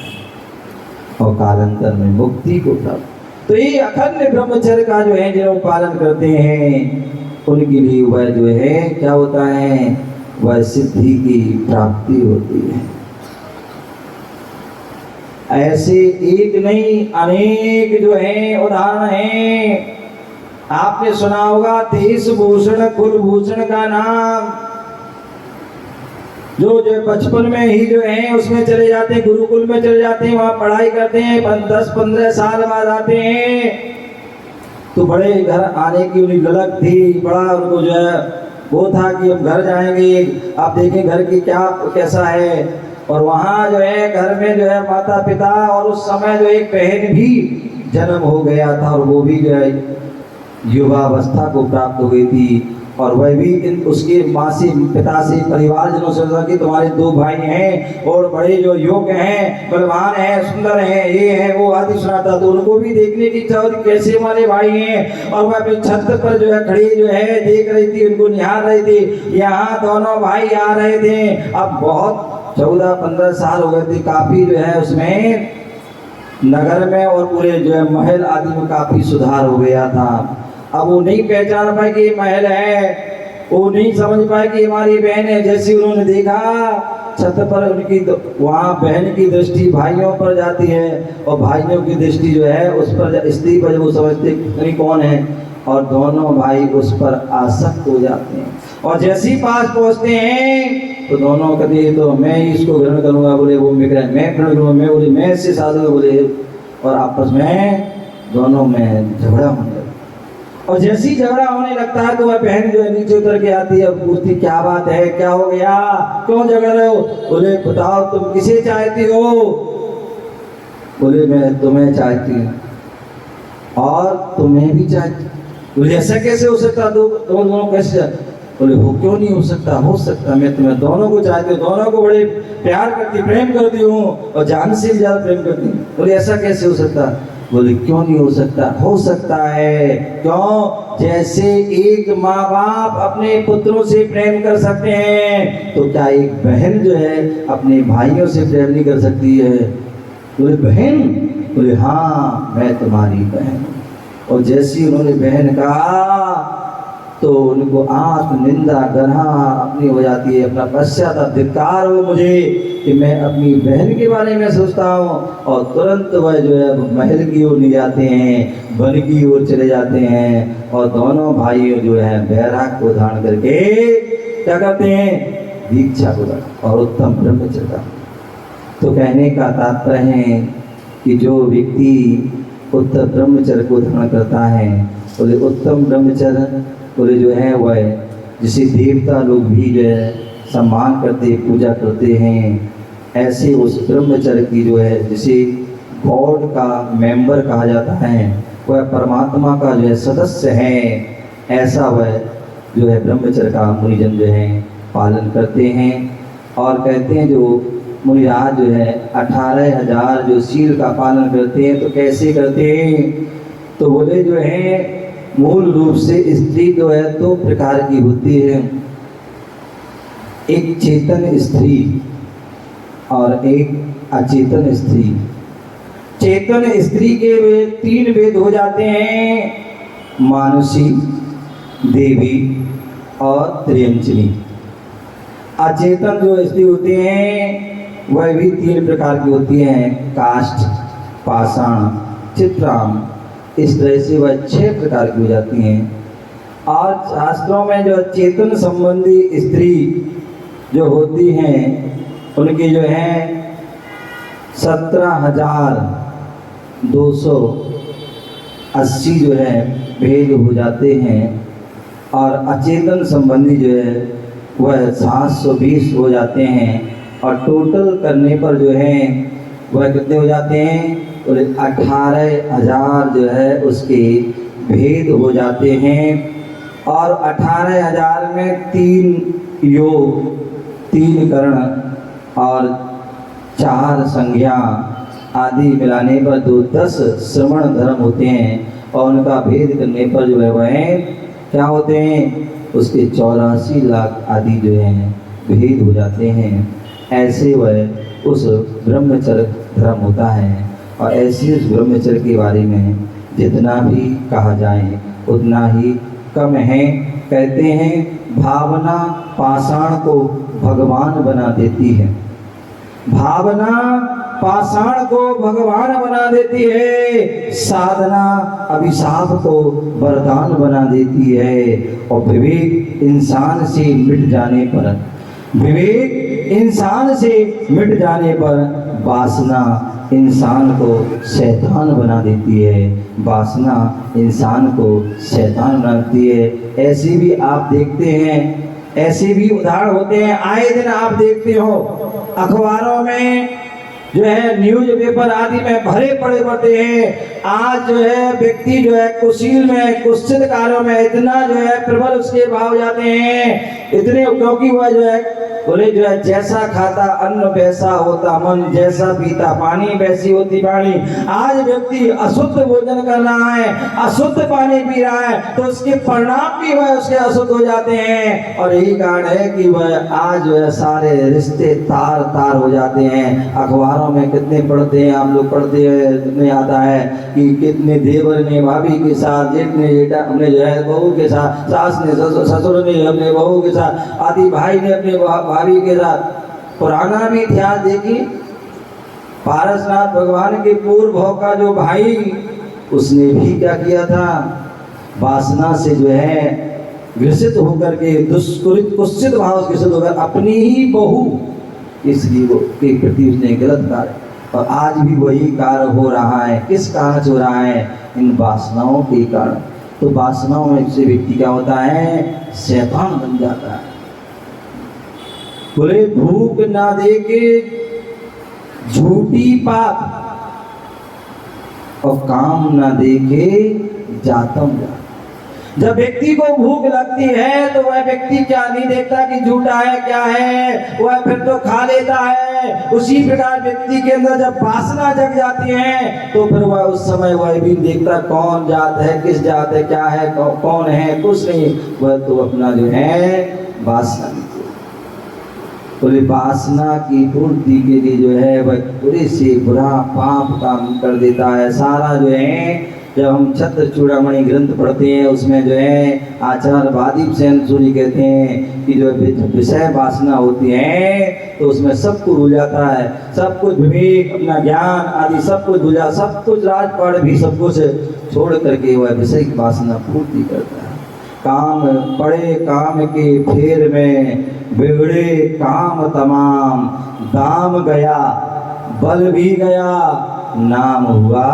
और कालांतर में मुक्ति को प्राप्त। तो ये अखंड ब्रह्मचर्य का जो है जो पालन करते हैं उनके लिए वह जो है क्या होता है, वह सिद्धि की प्राप्ति होती है। ऐसे एक नहीं अनेक जो है उदाहरण हैं। आपने सुना होगा देश भूषण कुलभूषण का नाम, जो बचपन में ही जो है उसमें चले जाते हैं, गुरुकुल में चले जाते हैं, वहाँ पढ़ाई करते हैं, 10-15 साल बाद आते हैं तो बड़े घर आने की उन्हें ललक थी, बड़ा उनको जो है वो था कि हम घर जाएंगे, आप देखें घर की क्या कैसा है। और वहाँ जो है घर में जो है माता पिता और उस समय जो एक बहन भी जन्म हो गया था और वो भी जो है युवावस्था को प्राप्त हुई थी और वह भी उसके माँ से पिता से परिवारजनों से सोचा कि तुम्हारे 2 भाई हैं और बड़े जो योग्य हैं, बलवान हैं, सुंदर हैं, ये हैं वो आदि सुनाता। तो उनको भी देखने की इच्छा होती कैसे हमारे भाई हैं। और वह अपनी छत पर जो है खड़ी जो है देख रही थी, उनको निहार रही थी। यहाँ दोनों भाई आ रहे थे। अब बहुत 14-15 साल हो गए थे, काफी जो है उसमें नगर में और पूरे जो है महल आदि में काफी सुधार हो गया था। अब वो नहीं पहचान पाए कि ये महल है, वो नहीं समझ पाए कि हमारी बहन है। जैसे उन्होंने देखा छत पर उनकी वहाँ बहन की दृष्टि भाइयों पर जाती है और भाइयों की दृष्टि जो है उस पर स्त्री पर, वो समझते नहीं कौन है और दोनों भाई उस पर आसक्त हो जाते हैं। और जैसे ही पास पहुँचते हैं तो दोनों कहते हैं तो मैं इसको ग्रहण करूँगा, बोले वो मैं ग्रहण करूँगा, मैं बोले मैं इससे शादी, बोले, और आपस में दोनों में झगड़ा होने लगता। और जैसे ही झगड़ा होने लगता है तो वह बहन जो है नीचे उतर के आती है और पूछती क्या बात है, क्या हो गया, क्यों झगड़ रहे हो। बोले बताओ तुम किसे चाहती हो। बोले मैं तुम्हें चाहती हूँ और तुम्हें भी चाहती। बोले ऐसा कैसे हो सकता, दोनों कैसे। बोले वो क्यों नहीं हो सकता, हो सकता, मैं तुम्हें दोनों को चाहती हूँ, दोनों को बड़े प्यार करती, प्रेम करती हूँ और जान से भी ज्यादा प्रेम करती हूँ। बोले ऐसा कैसे हो सकता। बोले क्यों नहीं हो सकता, हो सकता है। क्यों, जैसे एक माँ बाप अपने पुत्रों से प्रेम कर सकते हैं तो क्या एक बहन जो है अपने भाइयों से प्रेम नहीं कर सकती है। बोले बहन, बोले हाँ मैं तुम्हारी बहन। और जैसी उन्होंने बहन कहा तो उनको आत्म निंदा गरहा अपनी हो जाती है, अपना पश्चाताप धिक्कार हो मुझे कि मैं अपनी बहन के बारे में सोचता हूँ। और तुरंत वह जो है महल की ओर ले जाते हैं, वन की ओर चले जाते हैं और दोनों भाई जो है बैराग को धारण करके क्या करते हैं, दीक्षा को और उत्तम ब्रह्मचर्य का। तो कहने का तात्पर्य है कि जो व्यक्ति उत्तम ब्रह्मचर्य को धारण करता है, बोले उत्तम ब्रह्मचर्य बोले जो है वह जिसे देवता लोग भी जो है सम्मान करते, पूजा करते हैं, ऐसे उस ब्रह्मचर्य की जो है जिसे गॉड का मेंबर कहा जाता है, वह परमात्मा का जो है सदस्य है, ऐसा वह जो है ब्रह्मचर्य का मुनिजन जो है पालन करते हैं। और कहते हैं जो मुनिराज जो है 18,000 जो शील का पालन करते हैं। तो कैसे करते हैं, तो बोले जो है मूल रूप से स्त्री जो है 2 प्रकार की होती है, एक चेतन स्त्री और एक अचेतन स्त्री। चेतन स्त्री के वे 3 भेद हो जाते हैं, मानुषी, देवी और त्रियंचनी। अचेतन जो स्त्री होती हैं वह भी 3 प्रकार की होती हैं, काष्ठ, पाषाण, चित्राम। इस तरह से वह 6 प्रकार की हो जाती हैं। और शास्त्रों में जो चेतन संबंधी स्त्री जो होती हैं उनकी जो है 17,280 जो है भेद हो जाते हैं। और अचेतन संबंधी जो है वह 720 हो जाते हैं और टोटल करने पर जो है वह कितने हो जाते हैं? 18,000 जो है उसके भेद हो जाते हैं। और 18,000 में 3 योग, 3 कर्ण और 4 संज्ञा आदि मिलाने पर जो 10 श्रवण धर्म होते हैं और उनका भेद करने पर जो है वह क्या होते हैं? उसके 84 लाख आदि जो हैं भेद हो जाते हैं। ऐसे वह उस ब्रह्मचर्य धर्म होता है। और ऐसे उस ब्रह्मचर्य के बारे में जितना भी कहा जाए उतना ही कम है। कहते हैं भावना पाषाण को भगवान बना देती है। भावना पाषाण को भगवान बना देती है, साधना अभिशाप को वरदान बना देती है। और विवेक इंसान से मिट जाने पर, विवेक इंसान से मिट जाने पर वासना इंसान को शैतान बना देती है। वासना इंसान को शैतान बनाती है। ऐसे भी आप देखते हैं, ऐसे भी उदाहरण होते हैं, आए दिन आप देखते हो अखबारों में जो है न्यूज पेपर आदि में भरे पड़े होते हैं। आज जो है व्यक्ति जो है कुशील में कुत्सित कार्यों में इतना जो है प्रबल उसके भाव जाते हैं, इतने, क्योंकि वह जो है बोले जो है जैसा खाता अन्न वैसा होता मन, जैसा पीता पानी वैसी होती वाणी। आज व्यक्ति अशुद्ध भोजन कर रहा है, अशुद्ध पानी पी रहा है, तो उसके परिणाम भी वह उसके अशुद्ध हो जाते हैं। और यही कारण है कि वह आज जो है सारे रिश्ते तार तार हो जाते हैं। अखबारों में कितने पढ़ते हैं, आप लोग पढ़ते हैं, कितने आता है कि कितने देवर ने भाभी के साथ, जेठ ने जेठा अपने जो है बहू के साथ, सास ने ससुर ने अपने बहू के साथ, आदि भाई ने अपने भाभी के साथ। पुराना भी इतिहास देखिए, पारसनाथ भगवान के पूर्व भाव का जो भाई, उसने भी क्या किया था? वासना से जो है ग्रसित होकर के दुष्कृत कुत्सित भाव से ग्रसित होकर अपनी ही बहू इसलिए वो के प्रति उसने गलत कार्य, और आज भी वही कार्य हो रहा है। किस कारण से हो रहा है? इन वासनाओं के कारण। तो वासनाओं में से व्यक्ति क्या होता है? शैतान बन जाता है। बोले भूख ना देके झूठी पाप और काम ना देके जातम जा। जब व्यक्ति को भूख लगती है तो वह व्यक्ति क्या नहीं देखता कि झूठा है क्या है, वह फिर तो खा लेता है। उसी प्रकार व्यक्ति के अंदर जब वासना जग जाती है तो फिर वह उस समय वह भी देखता कौन जात है, किस जात है, क्या है, कौन है, कुछ नहीं, वह तो अपना जो है वासना। बोले वासना की पूर्ति के लिए जो है वह बुरे से बुरा पाप काम कर देता है। सारा जो है, जब हम छत्र चूड़ामणि ग्रंथ पढ़ते हैं उसमें जो है आचार्य वादीप सेन सूरी कहते हैं कि जो विषय वासना होती है तो उसमें सब कुछ भूल जाता है, सब कुछ विवेक, अपना ज्ञान आदि सब कुछ भूल जाता, सब कुछ राजपाट भी सब कुछ छोड़ करके वह विषय की वासना पूर्ति करता है। काम पड़े काम के फेर में, बिगड़े काम तमाम, दाम गया बल भी गया, नाम हुआ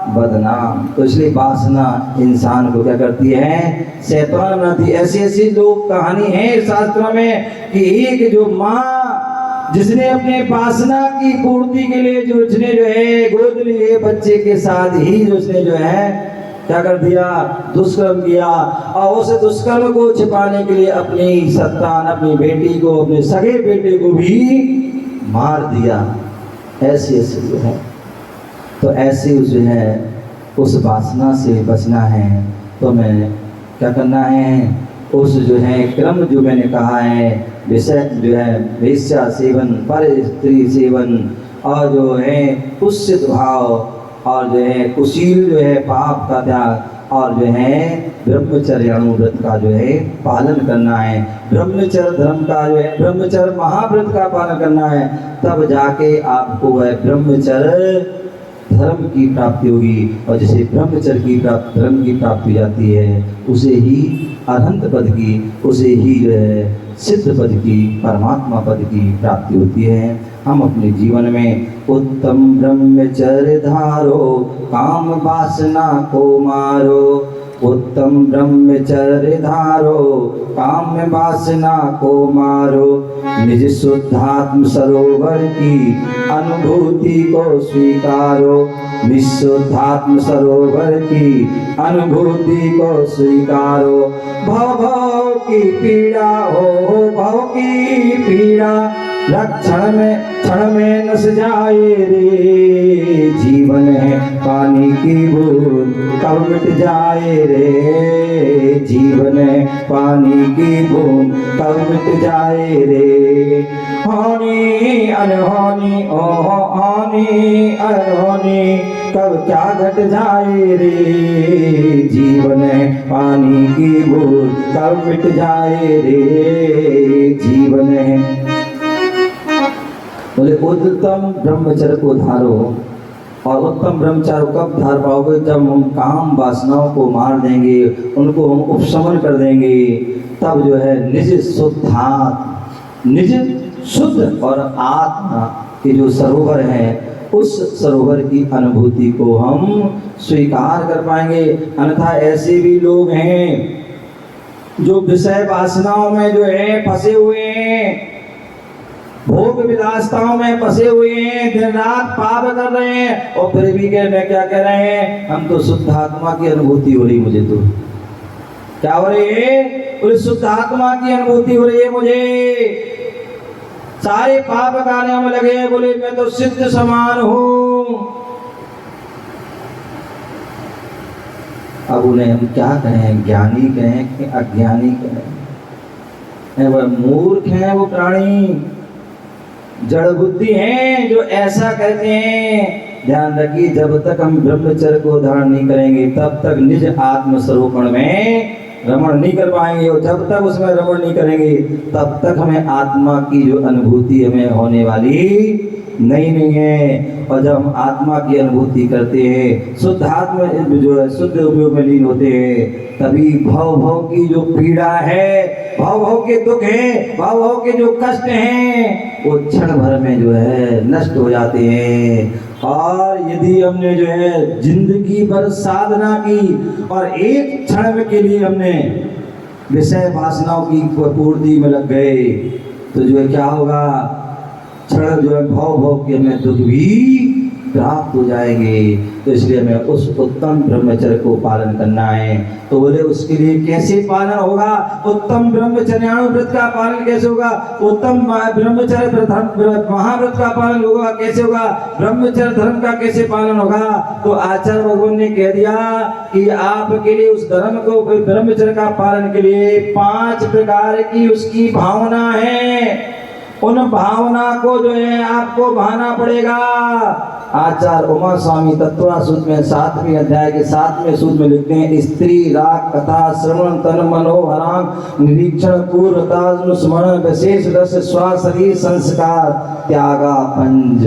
बदनाम। तो इसलिए वासना इंसान को क्या करती है? शैतान बनाती। ऐसी ऐसी लोग कहानी है शास्त्रों में कि एक जो माँ जिसने अपने वासना की पूर्ति के लिए जो उसने जो है गोद लिए बच्चे के साथ ही जो उसने जो है क्या कर दिया? दुष्कर्म किया। और उस दुष्कर्म को छिपाने के लिए अपनी संतान, अपनी बेटी को, अपने सगे बेटे को भी मार दिया। ऐसे ऐसे जो है, तो ऐसे जो है उस वासना से बचना है तो हमें क्या करना है? उस जो है क्रम जो मैंने कहा है, विषय जो है वेश्या सेवन, पर स्त्री सेवन, और जो है कुत्सित भाव, और जो है कुशील जो है पाप का त्याग, और जो है ब्रह्मचर्य व्रत का जो है पालन करना है। ब्रह्मचर्य धर्म का जो है ब्रह्मचर्य महाव्रत का पालन करना है, तब जाके आपको वह ब्रह्मचर्य धर्म की प्राप्ति होगी। और जिसे ब्रह्मचर्य की धर्म की प्राप्ति हो जाती है उसे ही अनंत पद की, उसे ही जो है सिद्ध पद की, परमात्मा पद की प्राप्ति होती है। हम अपने जीवन में उत्तम ब्रह्मचर्य धारो, काम वासना को मारो, उत्तम ब्रह्मचर्य धारो, काम में वासना को मारो, निज शुद्धात्म सरोवर की अनुभूति को स्वीकारो, निज शुद्धात्म सरोवर की अनुभूति को स्वीकारो। भव भव की पीड़ा हो, भव की पीड़ा क्षण में नस जाए रे, जीवन है पानी की बूंद कब मिट जाए रे, जीवन है पानी की बूंद कब मिट जाए रे। होनी अनहोनी ओ होनी अनहोनी कब क्या घट जाए रे, जीवन है पानी की बूंद कब मिट जाए रे, जीवन है। बोले उत्तम ब्रह्मचर्य को धारो, और उत्तम ब्रह्मचर्य कब धार पाओगे, जब हम काम वासनाओं को मार देंगे, उनको हम उपशमन कर देंगे, तब जो है निज शुद्धात्म, निज शुद्ध और आत्मा के जो सरोवर है, उस सरोवर की अनुभूति को हम स्वीकार कर पाएंगे। अन्यथा ऐसे भी लोग हैं जो विषय वासनाओं में जो है फंसे हुए हैं, भोग विलासताओं में फंसे हुए हैं, दिन रात पाप कर रहे हैं, और फिर भी क्या कह रहे हैं, हम तो शुद्ध आत्मा की अनुभूति हो रही, मुझे तो क्या हो रही है, बोले शुद्ध आत्मा की अनुभूति हो रही है मुझे, सारे पाप कार्यों में लगे, बोले मैं तो सिद्ध समान हूं। अब उन्हें हम क्या कहें, ज्ञानी कहें कि अज्ञानी कहें? वह मूर्ख हैं, वो प्राणी जड़ बुद्धि हैं जो ऐसा कहते हैं। ध्यान रखिए, जब तक हम ब्रह्मचर्य को धारण नहीं करेंगे तब तक निज आत्म स्वरूपण में रमण नहीं कर पाएंगे, और जब तक उसमें रमण नहीं करेंगे तब तक हमें आत्मा की जो अनुभूति हमें होने वाली नहीं है। और जब हम आत्मा की अनुभूति करते हैं, शुद्ध आत्मा जो है शुद्ध उपयोग में लीन होते हैं, तभी भव भव की जो पीड़ा है, भव भव के दुख है, भव भव के जो कष्ट हैं, वो क्षण भर में जो है नष्ट हो जाते हैं। और यदि हमने जो है जिंदगी भर साधना की और एक क्षण के लिए हमने विषय वासनाओं की पूर्ति में लग गए, तो जो है क्या होगा, क्षण जो है भव भव के हमें दुख भी प्राप्त हो जाएंगे। तो इसलिए हमें उस उत्तम ब्रह्मचर्य को पालन करना है। तो बोले उसके लिए कैसे पालन होगा, उत्तम ब्रह्मचर्यानुव्रत का पालन कैसे होगा, उत्तम ब्रह्मचर्य महाव्रत का पालन होगा कैसे होगा, ब्रह्मचर्य धर्म का कैसे पालन होगा। तो आचार्य भगवान ने कह दिया कि आपके लिए उस धर्म को, ब्रह्मचर्य का पालन के लिए 5 प्रकार की उसकी भावना है। उन भावना को जो है आपको बहाना पड़ेगा। आचार्य उमा स्वामी तत्वा सूत्र में 7वें अध्याय के 7वें सूत्र में लिखते हैं, स्त्री राग कथा श्रवण तन मनोहरांग निरीक्षण पूर्वता स्मरण विशेष रस श्वास शरीर संस्कार त्यागा पंज।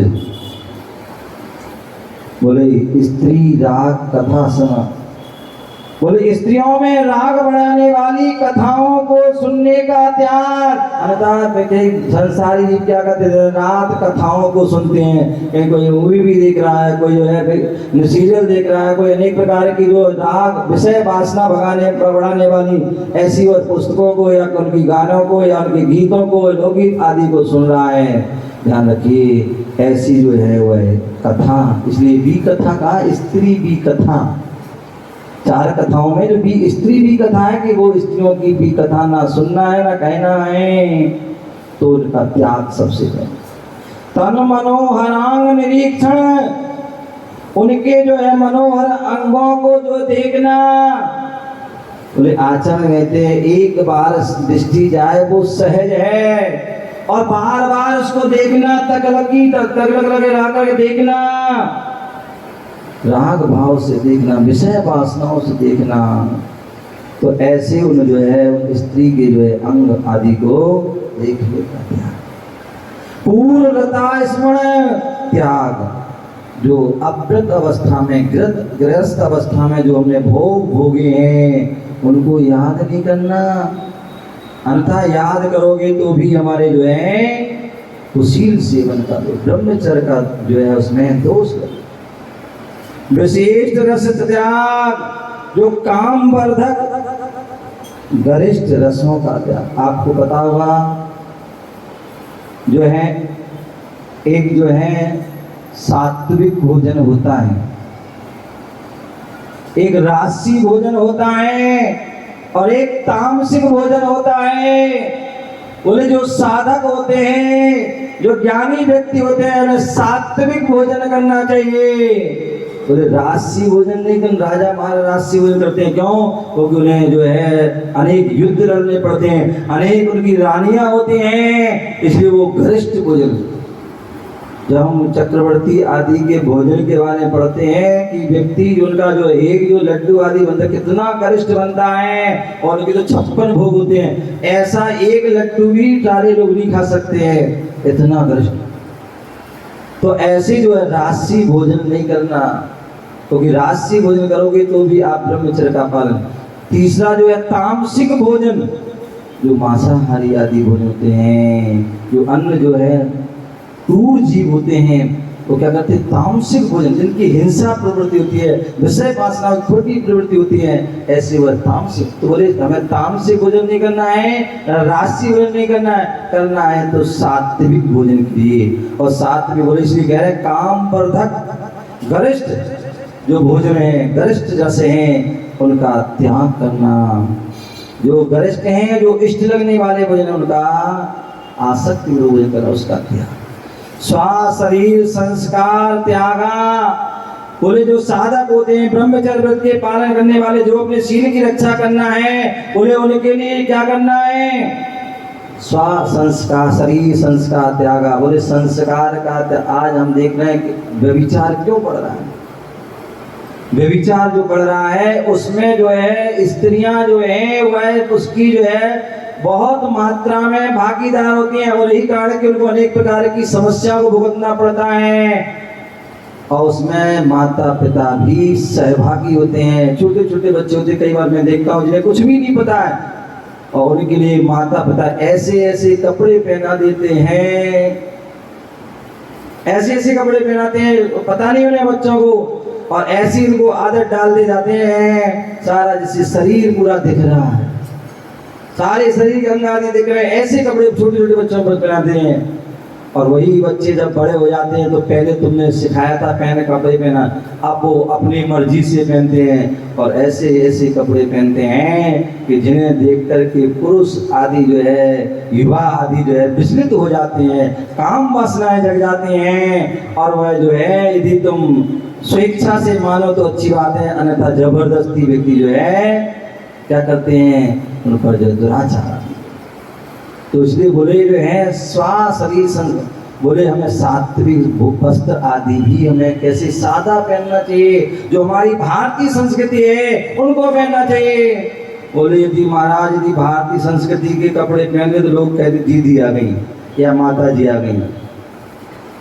बोले स्त्री राग कथा श्रवण, बोले स्त्रियों में राग बढ़ाने वाली कथाओं को सुनने का त्याग। संसारी जीव क्या करते हैं, रात कथाओं को सुनते हैं, कहीं कोई मूवी भी देख रहा है, कोई जो है सीरियल देख रहा है, कोई अनेक प्रकार की जो राग विषय वासना बढ़ाने वाली ऐसी पुस्तकों को या उनकी गानों को या उनके गीतों को, लोकगीत आदि को सुन रहा है। ध्यान रखिए, ऐसी जो है वह कथा, इसलिए भी कथा का स्त्री भी कथा, 4 कथाओं में जो भी स्त्री भी कथा है कि वो स्त्रियों की भी कथा ना सुनना है ना कहना है, तो उनका त्याग सबसे पहले। तन मनोहरांग निरीक्षण, उनके जो है मनोहर अंगों को जो देखना। बोले आचरण कहते हैं एक बार दृष्टि जाए वो सहज है, और बार बार उसको देखना, तक लगे रह करके देखना, राग भाव से देखना, विषय वासनाओं से देखना। तो ऐसे उन जो है उन स्त्री के जो है अंग आदि को देख लेता त्याग। पूर्णता स्मरण त्याग, जो अव्रत अवस्था में गृहस्थ अवस्था में जो हमने भोग भोगे हैं उनको याद नहीं करना, अन्यथा याद करोगे तो भी हमारे जो है कुशील सेवन का ब्रह्मचर्य का जो है उसमें दोष लगेगा। विशिष्ट रस त्याग, जो काम वर्धक गरिष्ठ रसों का त्याग। आपको पता होगा जो है एक जो है सात्विक भोजन होता है, एक राजसी भोजन होता है और एक तामसिक भोजन होता है। बोले जो साधक होते हैं, जो ज्ञानी व्यक्ति होते हैं, उन्हें सात्विक भोजन करना चाहिए। बोले राजसी भोजन नहीं करना। राजा महाराज राजसी भोजन करते हैं, क्यों? क्योंकि उन्हें जो है अनेक युद्ध लड़ने पड़ते हैं, अनेक उनकी रानियां होती हैं, इसलिए वो गरिष्ठ भोजन। जब हम चक्रवर्ती आदि के भोजन के बारे में पढ़ते हैं कि व्यक्ति उनका जो एक जो लड्डू आदि बनता है कितना गरिष्ठ बनता है, और उनके तो 56 भोग होते हैं, ऐसा एक लड्डू भी सारे लोग नहीं खा सकते हैं, इतना गरिष्ठ। तो ऐसे जो है राजसी भोजन नहीं करना, क्योंकि राजसी भोजन करोगे तो भी आप ब्रह्मचर्य का पालन। तीसरा जो है तामसिक भोजन, जो मांसाहारी आदि भोजन होते हैं, जो अन्न जो है क्रूर जीव होते हैं, वो क्या करते हैं? तामसिक भोजन, जिनकी हिंसा प्रवृत्ति होती है, विषय वासना छोटी प्रवृत्ति होती है, ऐसे वह तामसिक। तो बोले हमें तामसिक भोजन नहीं करना है, राजसी भोजन नहीं करना है तो सात्विक भोजन कीजिए। और सात्विक बोले इसलिए कह रहे हैं काम वर्धक गरिष्ठ जो भोजन है, गरिष्ठ जैसे हैं उनका त्याग करना। जो गरिष्ठ हैं, जो इष्ट लगने वाले भोजन है, उनका आसक्ति भोजन करना, उसका त्याग। स्वा शरीर संस्कार त्यागा। बोले जो साधक होते हैं, ब्रह्मचर्य व्रत के पालन करने वाले, जो अपने शील की रक्षा करना है, बोले उनके लिए क्या करना है? स्वा संस्कार, शरीर संस्कार त्यागा। बोले संस्कार का आज हम देख रहे हैं कि व्यभिचार क्यों बढ़ रहा है। व्यभिचार जो बढ़ रहा है उसमें जो है स्त्रियां जो है वह उसकी जो है बहुत मात्रा में भागीदार होती हैं, और यही कारण कि उनको अनेक प्रकार की समस्या को भुगतना पड़ता है। और उसमें माता पिता भी सहभागी होते हैं। छोटे छोटे बच्चे होते, कई बार मैं देखता हूँ जिन्हें कुछ भी नहीं पता है, और उनके लिए माता पिता ऐसे ऐसे कपड़े पहना देते हैं, ऐसे ऐसे कपड़े पहनाते हैं, पता नहीं उन्हें बच्चों को, और ऐसी उनको आदत डाल दे जाते हैं, सारा जैसे शरीर पूरा दिख रहा है, सारे शरीर के अंग आदि दिख रहे हैं, ऐसे कपड़े छोटे छोटे बच्चों पर पहनाते हैं। और वही बच्चे जब बड़े हो जाते हैं तो पहले तुमने सिखाया था पहने कपड़े पहना, अब वो अपनी मर्जी से पहनते हैं, और ऐसे ऐसे कपड़े पहनते हैं कि जिन्हें देख कर के पुरुष आदि जो है, युवा आदि जो है विचलित हो जाते हैं, काम वासनाएं जग जाती हैं। और वह जो है यदि तुम स्वेच्छा से मानो तो अच्छी बात है, अन्यथा जबरदस्ती व्यक्ति जो है क्या करते हैं, उन पर जो दुराचार। तो इसलिए बोले जो है स्वा शरीर संग, बोले हमें सात्विक वस्त्र आदि भी हमें कैसे सादा पहनना चाहिए, जो हमारी भारतीय संस्कृति है उनको पहनना चाहिए। बोले यदि महाराज यदि भारतीय संस्कृति के कपड़े पहने तो लोग कहते दीदी आ गई या माता जी आ गई।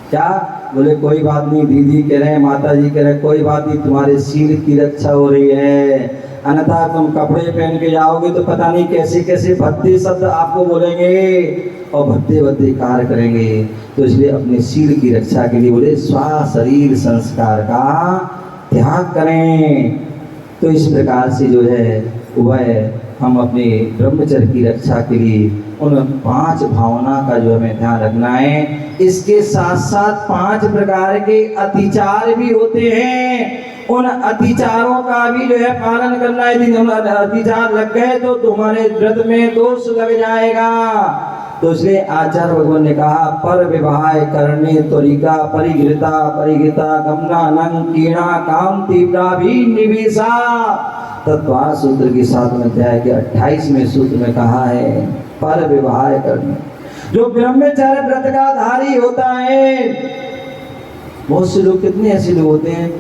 क्या? बोले कोई बात नहीं, दीदी कह रहे हैं, माता जी कह रहे हैं, कोई बात नहीं, तुम्हारे शील की रक्षा हो रही है, अन्यथा तुम कपड़े पहन के जाओगे तो पता नहीं कैसे कैसे भद्दे शब्द आपको बोलेंगे और भद्दे भद्दे कार्य करेंगे। तो इसलिए अपने शील की रक्षा के लिए बोले स्वा शरीर संस्कार का त्याग करें। तो इस प्रकार से जो है वह हम अपने ब्रह्मचर्य की रक्षा के लिए उन 5 भावना का जो हमें ध्यान रखना है। इसके साथ साथ 5 प्रकार के अतिचार भी होते हैं, उन अतिचारों का भी जो है पालन करना है। यदि अतिचार लग गए तो तुम्हारे व्रत में दोष लग जाएगा। तो इसलिए आचार्य भगवान ने कहा पर विवाह करने त्वरिका परिगृता परिगृता गमनानं कीणा काम तीव्रा भी निवेशा। तत्वार सूत्र के 7वें अध्याय के 28वें सूत्र में कहा है पर विवाह करने। जो ब्रह्मचर्य व्रत का धारी होता है, बहुत से लोग कितने ऐसे लोग होते हैं,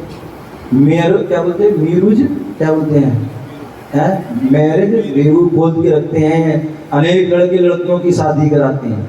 क्या बोलते हैं, मीरुज क्या बोलते हैं, मैरिज रेरू खोल के रखते हैं, अनेक लड़के लड़कियों की शादी कराते हैं।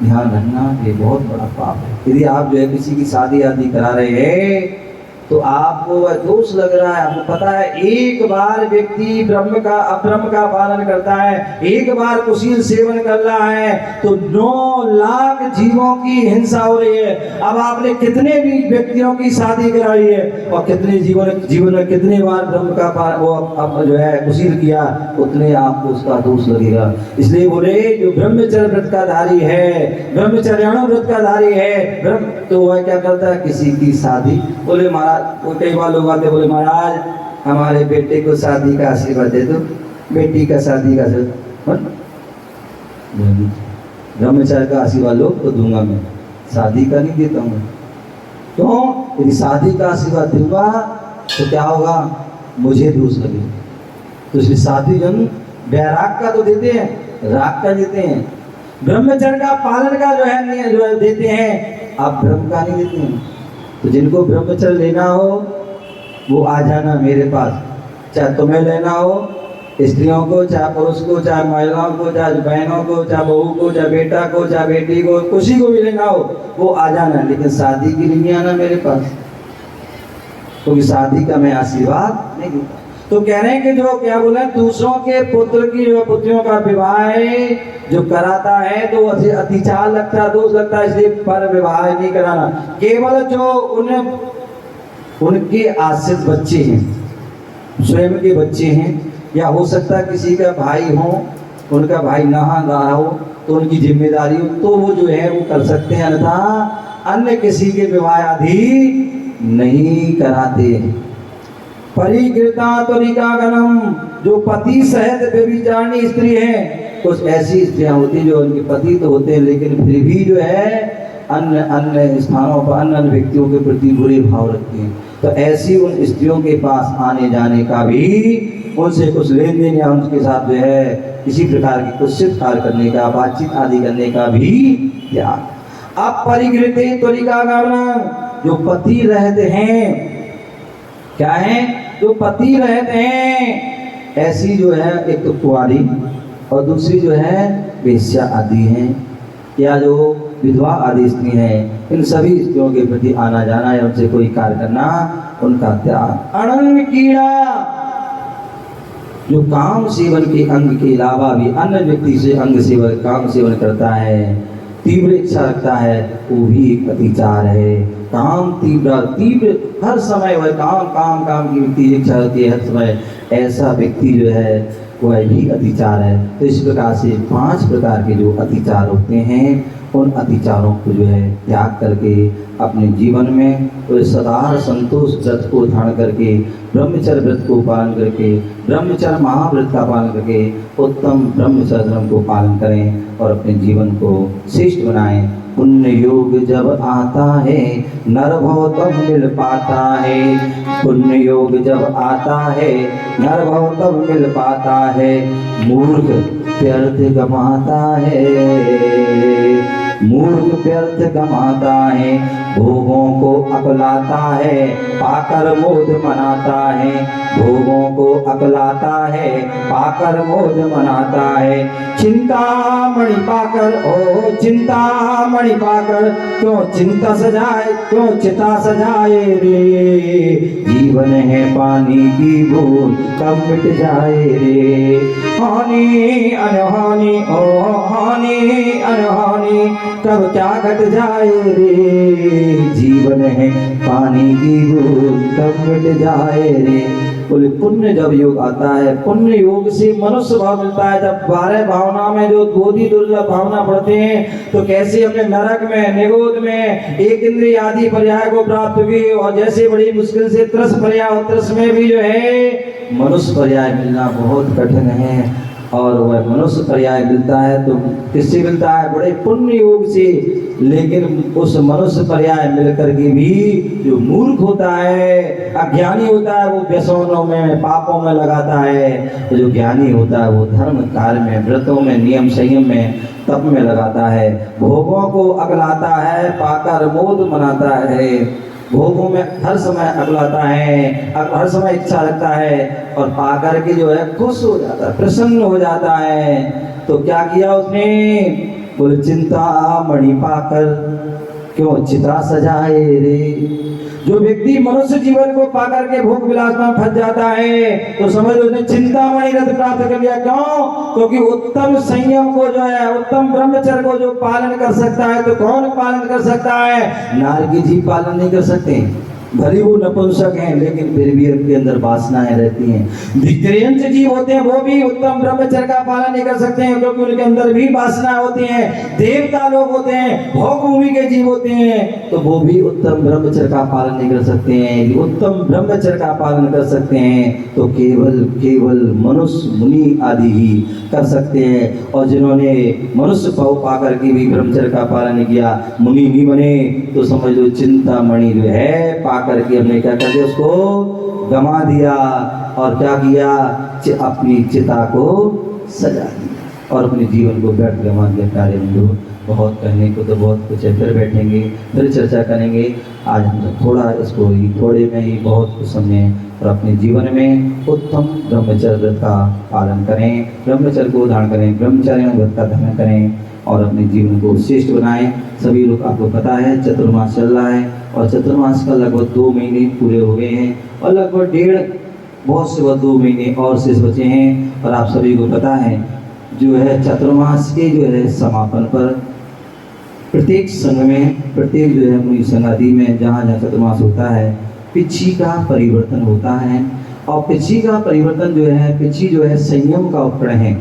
ध्यान रखना ये बहुत बड़ा पाप है। यदि आप जो है किसी की शादी आदि करा रहे हैं तो आपको वह दोष लग रहा है। आपको पता है एक बार व्यक्ति ब्रह्म का पालन करता है, एक बार कुशील सेवन कर रहा है तो 9 लाख जीवों की हिंसा हो रही है। अब आपने कितने भी व्यक्तियों की शादी कराई है और कितने जीवन में कितने बार ब्रह्म का वो अब जो है कुशील किया, उतने आपको उसका दोष लगेगा। इसलिए बोले जो ब्रह्मचर्य व्रत का धारी है, ब्रह्मचर्याणु व्रत का धारी है ब्रह्म, तो वह क्या करता है, किसी की शादी, बोले महाराज, वो कई बार लोग आते बोले महाराज हमारे बेटे को शादी का आशीर्वाद दे दो, बेटी का शादी का ब्रह्मचार्य का आशीर्वाद लो तो दूंगा, मैं शादी का नहीं देता हूँ। क्यों? यदि शादी का आशीर्वाद दूंगा तो क्या होगा, मुझे दोष लगे। तो इसलिए शादी जन वैराग का तो देते हैं, राग का देते हैं, ब्रह्मचर्य का पालन का जो है देते हैं, आप ब्रह्म का नहीं देते हैं। तो जिनको ब्रह्मचर्य लेना हो वो आ जाना मेरे पास, चाहे तुम्हें लेना हो, स्त्रियों को, चाहे पुरुष को, चाहे महिलाओं को, चाहे बहनों को, चाहे बहू को, चाहे बेटा को, चाहे बेटी को, किसी को भी लेना हो वो आ जाना, लेकिन शादी के लिए नहीं आना मेरे पास, क्योंकि शादी का मैं आशीर्वाद नहीं देता। तो कह रहे हैं कि जो क्या बोला, दूसरों के पुत्र की जो पुत्रियों का विवाह जो कराता है तो उसे अतिचार लगता है, दोष लगता है, इसलिए पर विवाह नहीं कराना। केवल जो उनके आश्रित बच्चे हैं, स्वयं के बच्चे हैं, या हो सकता है किसी का भाई हो, उनका भाई नहा रहा हो तो उनकी जिम्मेदारी हो तो वो जो है वो कर सकते हैं, अन्यथा अन्य किसी के विवाह आदि नहीं कराते। परिकृता त्वरिका गणम, जो पति सहित व्यभिचारिणी स्त्री है, कुछ ऐसी स्त्रियां होती जो उनके पति तो होते हैं लेकिन फिर भी जो है अन्य स्थानों पर अन्य व्यक्तियों के प्रति बुरे भाव रखती हैं। तो ऐसी उन स्त्रियों के पास आने जाने का भी, उनसे कुछ लेन देन या उनके साथ जो है किसी प्रकार की कुत्सित कार्य करने का, बातचीत आदि करने का भी त्याग। अब परिकृते त्वरिका गणम, जो पति रहते हैं, क्या है, जो पति रहते हैं, ऐसी जो है एक तो कुंवारी और दूसरी जो है वेश्या आदि हैं, या जो विधवा आदि स्त्री हैं, इन सभी स्त्रियों के प्रति आना जाना या उनसे कोई कार्य करना उनका त्याग। अनन्य कीड़ा, जो काम सेवन के अंग के अलावा भी अन्य व्यक्ति से अंग सेवन काम सेवन करता है, तीव्र इच्छा रखता है, वो भी एक अतिचार है। काम तीव्र हर समय वह काम की व्यक्ति इच्छा होती है हर समय, ऐसा व्यक्ति जो है वह भी अतिचार है। तो इस प्रकार से 5 प्रकार के जो अतिचार होते हैं, उन अतिचारों को जो है त्याग करके अपने जीवन में तो सदा संतोष व्रत को धारण करके, ब्रह्मचर्य व्रत को पालन करके, ब्रह्मचर्य महाव्रत का पालन करके उत्तम ब्रह्मचर्य धर्म को पालन करें और अपने जीवन को श्रेष्ठ बनाएं। पुण्य योग जब आता है नर भव तब मिल पाता है, पुण्य योग जब आता है नर भव तब मिल पाता है, मूर्ख व्यर्थ गमाता है, मूर्ख व्यर्थ गमाता है, भोगों को अकलाता है पाकर मोद मनाता है, भोगों को अकलाता है पाकर मोद मनाता है, चिंतामणि पाकर ओ चिंतामणि पाकर क्यों चिंता सजाए, क्यों चिता सजाए रे, जीवन है पानी की बूंद कब मिट जाए रे, हानि अनहानि ओ हानि अनहानि कब क्या घट जाए रे, जीवन है पानी की बूंद कब मिट जाए रे। बोले पुण्य जब योग आता है, पुण्य योग से मनुष्य भाव मिलता है। जब 12 भावना में जो बोधि दुर्लभ भावना पढ़ते हैं तो कैसे अपने नरक में, निगोद में एक इंद्रिय आदि पर्याय को प्राप्त हुए, और जैसे बड़ी मुश्किल से त्रस पर्याय, और त्रस में भी जो है मनुष्य पर्याय मिलना बहुत कठिन है, और वह मनुष्य पर्याय मिलता है तो किससे मिलता है, बड़े पुण्य योग से। लेकिन उस मनुष्य पर्याय मिलकर के भी जो मूर्ख होता है, अज्ञानी होता है, वो व्यसनों में पापों में लगाता है, तो जो ज्ञानी होता है वो धर्म कार्य में, व्रतों में, नियम संयम में, तप में लगाता है, भोगों को अगलाता है पाकर मोद मनाता है, भोगों में हर समय अगलाता है, हर समय इच्छा रखता है, और पाकर के जो है खुश हो जाता है, प्रसन्न हो जाता है। तो क्या किया उसने, बोले चिंता मणि पाकर क्यों चिता सजाए रे, जो व्यक्ति मनुष्य जीवन को पाकर के भोग विलास में फंस जाता है तो समझ लो उसने चिंतामणि रत्न प्राप्त कर लिया। क्यों? क्योंकि उत्तम संयम को जो है, उत्तम ब्रह्मचर्य को जो पालन कर सकता है, तो कौन पालन कर सकता है? नारकी जी पालन नहीं कर सकते। भले वो नपुंसक हैं लेकिन फिर भी उनके अंदर वासनाएं रहती हैं। धिक्रियंश जीव होते हैं वो भी उत्तम ब्रह्मचर्य का पालन नहीं कर सकते हैं क्योंकि उनके अंदर भी वासनाएं होती हैं। देवता लोग होते हैं, भोग भूमि के जीव होते हैं, तो वो भी उत्तम ब्रह्मचर्य का पालन नहीं कर सकते हैं। यदि उत्तम ब्रह्मचर्य का पालन कर सकते हैं तो केवल मनुष्य मुनि आदि ही कर सकते हैं। और जिन्होंने मनुष्य भाव पाकर के भी ब्रह्मचर्य का पालन नहीं किया, मुनि नहीं बने, तो समझ लो चिंतामणि जो है करके हमने क्या कर दिया, उसको गमा दिया। और क्या किया? अपनी चिता को सजा दिया और अपने जीवन को व्यर्थ गमा दिया। प्यारे बंधु, बहुत कहने को तो बहुत कुछ है, फिर बैठेंगे फिर चर्चा करेंगे। आज हम थोड़ा इसको थोड़े में ही बहुत कुछ समझें और अपने जीवन में उत्तम ब्रह्मचर्य व्रत का पालन करें, ब्रह्मचर्य को धारण करें, ब्रह्मचर्य व्रत का धारण करें और अपने जीवन को श्रेष्ठ बनाएं। सभी लोग, आपको पता है चतुर्मास चल रहा है और चतुर्मास का लगभग 2 महीने पूरे हो गए हैं और लगभग 1.5 बहुत से 2 महीने और शेष बचे हैं। और आप सभी को पता है जो है चतुर्मास के जो है समापन पर प्रत्येक संघ में, प्रत्येक जो है मुनि संघ आदि में जहाँ जहाँ चतुर्मास होता है पिछी का परिवर्तन होता है। और पिछी का परिवर्तन जो है, पिछी जो है संयम का उपकरण है।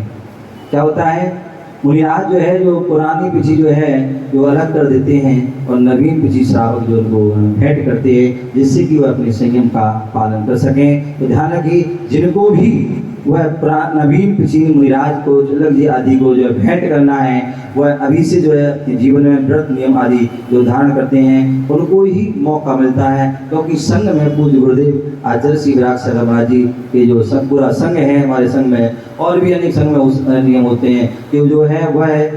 क्या होता है? मुनिराज जो है जो पुरानी पिछी जो है जो अलग कर देते हैं और नवीन पिछी श्रावक जो उनको भेंट करते हैं जिससे कि वह अपने संयम का पालन कर सकें। तो ध्यान रखिए, जिनको भी वह नवीन पिछी मुनिराज को तिलक जी आदि को जो है भेंट करना है, वह अभी से जो है अपने जीवन में व्रत नियम आदि जो धारण करते हैं उनको ही मौका मिलता है। क्योंकि संघ में पूज्य गुरुदेव आचार्य श्री विराट सागर महाराज जी के जो पूरा संघ है, हमारे संघ में और भी अनेक संघ में उस नियम होते हैं कि जो है वह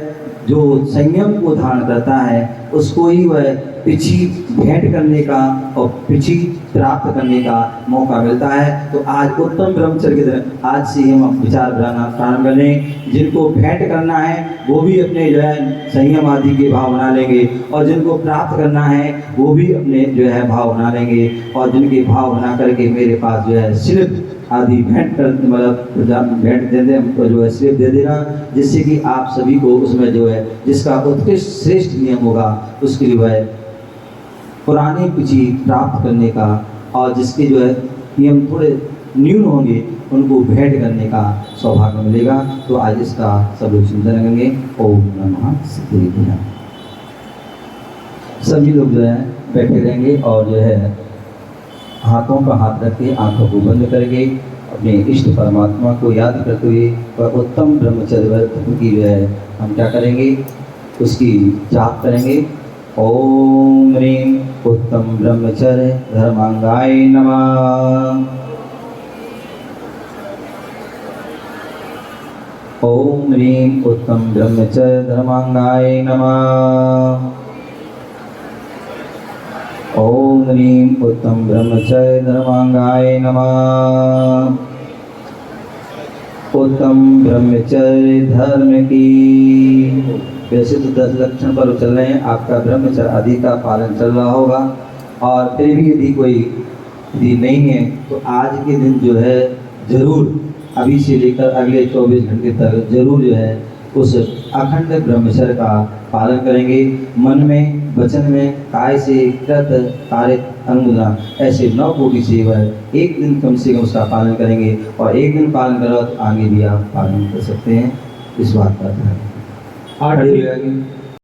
जो संयम को धारण करता है उसको ही वह पिछी भेंट करने का और पिछी प्राप्त करने का मौका मिलता है। तो आज उत्तम ब्रह्मचर्य के दिन आज से हम विचार बनाना प्रारंभ कर लें। जिनको भेंट करना है वो भी अपने जो है संयम आदि के भाव बना लेंगे और जिनको प्राप्त करना है वो भी अपने जो है भाव बना लेंगे। और जिनके भाव बना करके मेरे पास जो है स्लिप आदि भेंट कर मतलब भेंट दे दे, हमको जो है स्लिप दे देना, जिससे कि आप सभी को उसमें जो है जिसका उत्कृष्ट श्रेष्ठ नियम होगा उसके लिए वह पुरानी पिछी प्राप्त करने का और जिसके जो है नियम थोड़े न्यून होंगे उनको भेंट करने का सौभाग्य मिलेगा। तो आज इसका सब लोग चिंतन करेंगे। ओम नमः शिवाय। सभी लोग जो है बैठे रहेंगे और जो है हाथों का हाथ रख के आंखों को बंद करके अपने इष्ट परमात्मा को याद करते हुए वह उत्तम ब्रह्मचर्य व्रत की जो है हम क्या करेंगे, उसकी जाप करेंगे। ओम ह्रीं उत्तम ब्रह्मचर्य धर्मांगाय नमः। ओम ह्रीं उत्तम ब्रह्मचर्य धर्मांगाय नमः। ओम ह्रीं उत्तम ब्रह्मचर्य धर्मांगाय नमः। उत्तम ब्रह्मचर्य धर्म की। वैसे तो 10 लक्षण पर चल रहे हैं, आपका ब्रह्मचर्य आदि का पालन चल रहा होगा और फिर भी यदि कोई यदि नहीं है तो आज के दिन जो है जरूर अभी से लेकर अगले 24 घंटे तक जरूर जो है उस अखंड ब्रह्मचर्य का पालन करेंगे। मन में, वचन में, काय से, कृत, कार्य, अनुमुद्रा ऐसे 9 कोटि से वह एक दिन कम से कम उसका पालन करेंगे और एक दिन पालन करो तो आगे भी आप पालन कर सकते हैं। इस बात का ध्यान। 8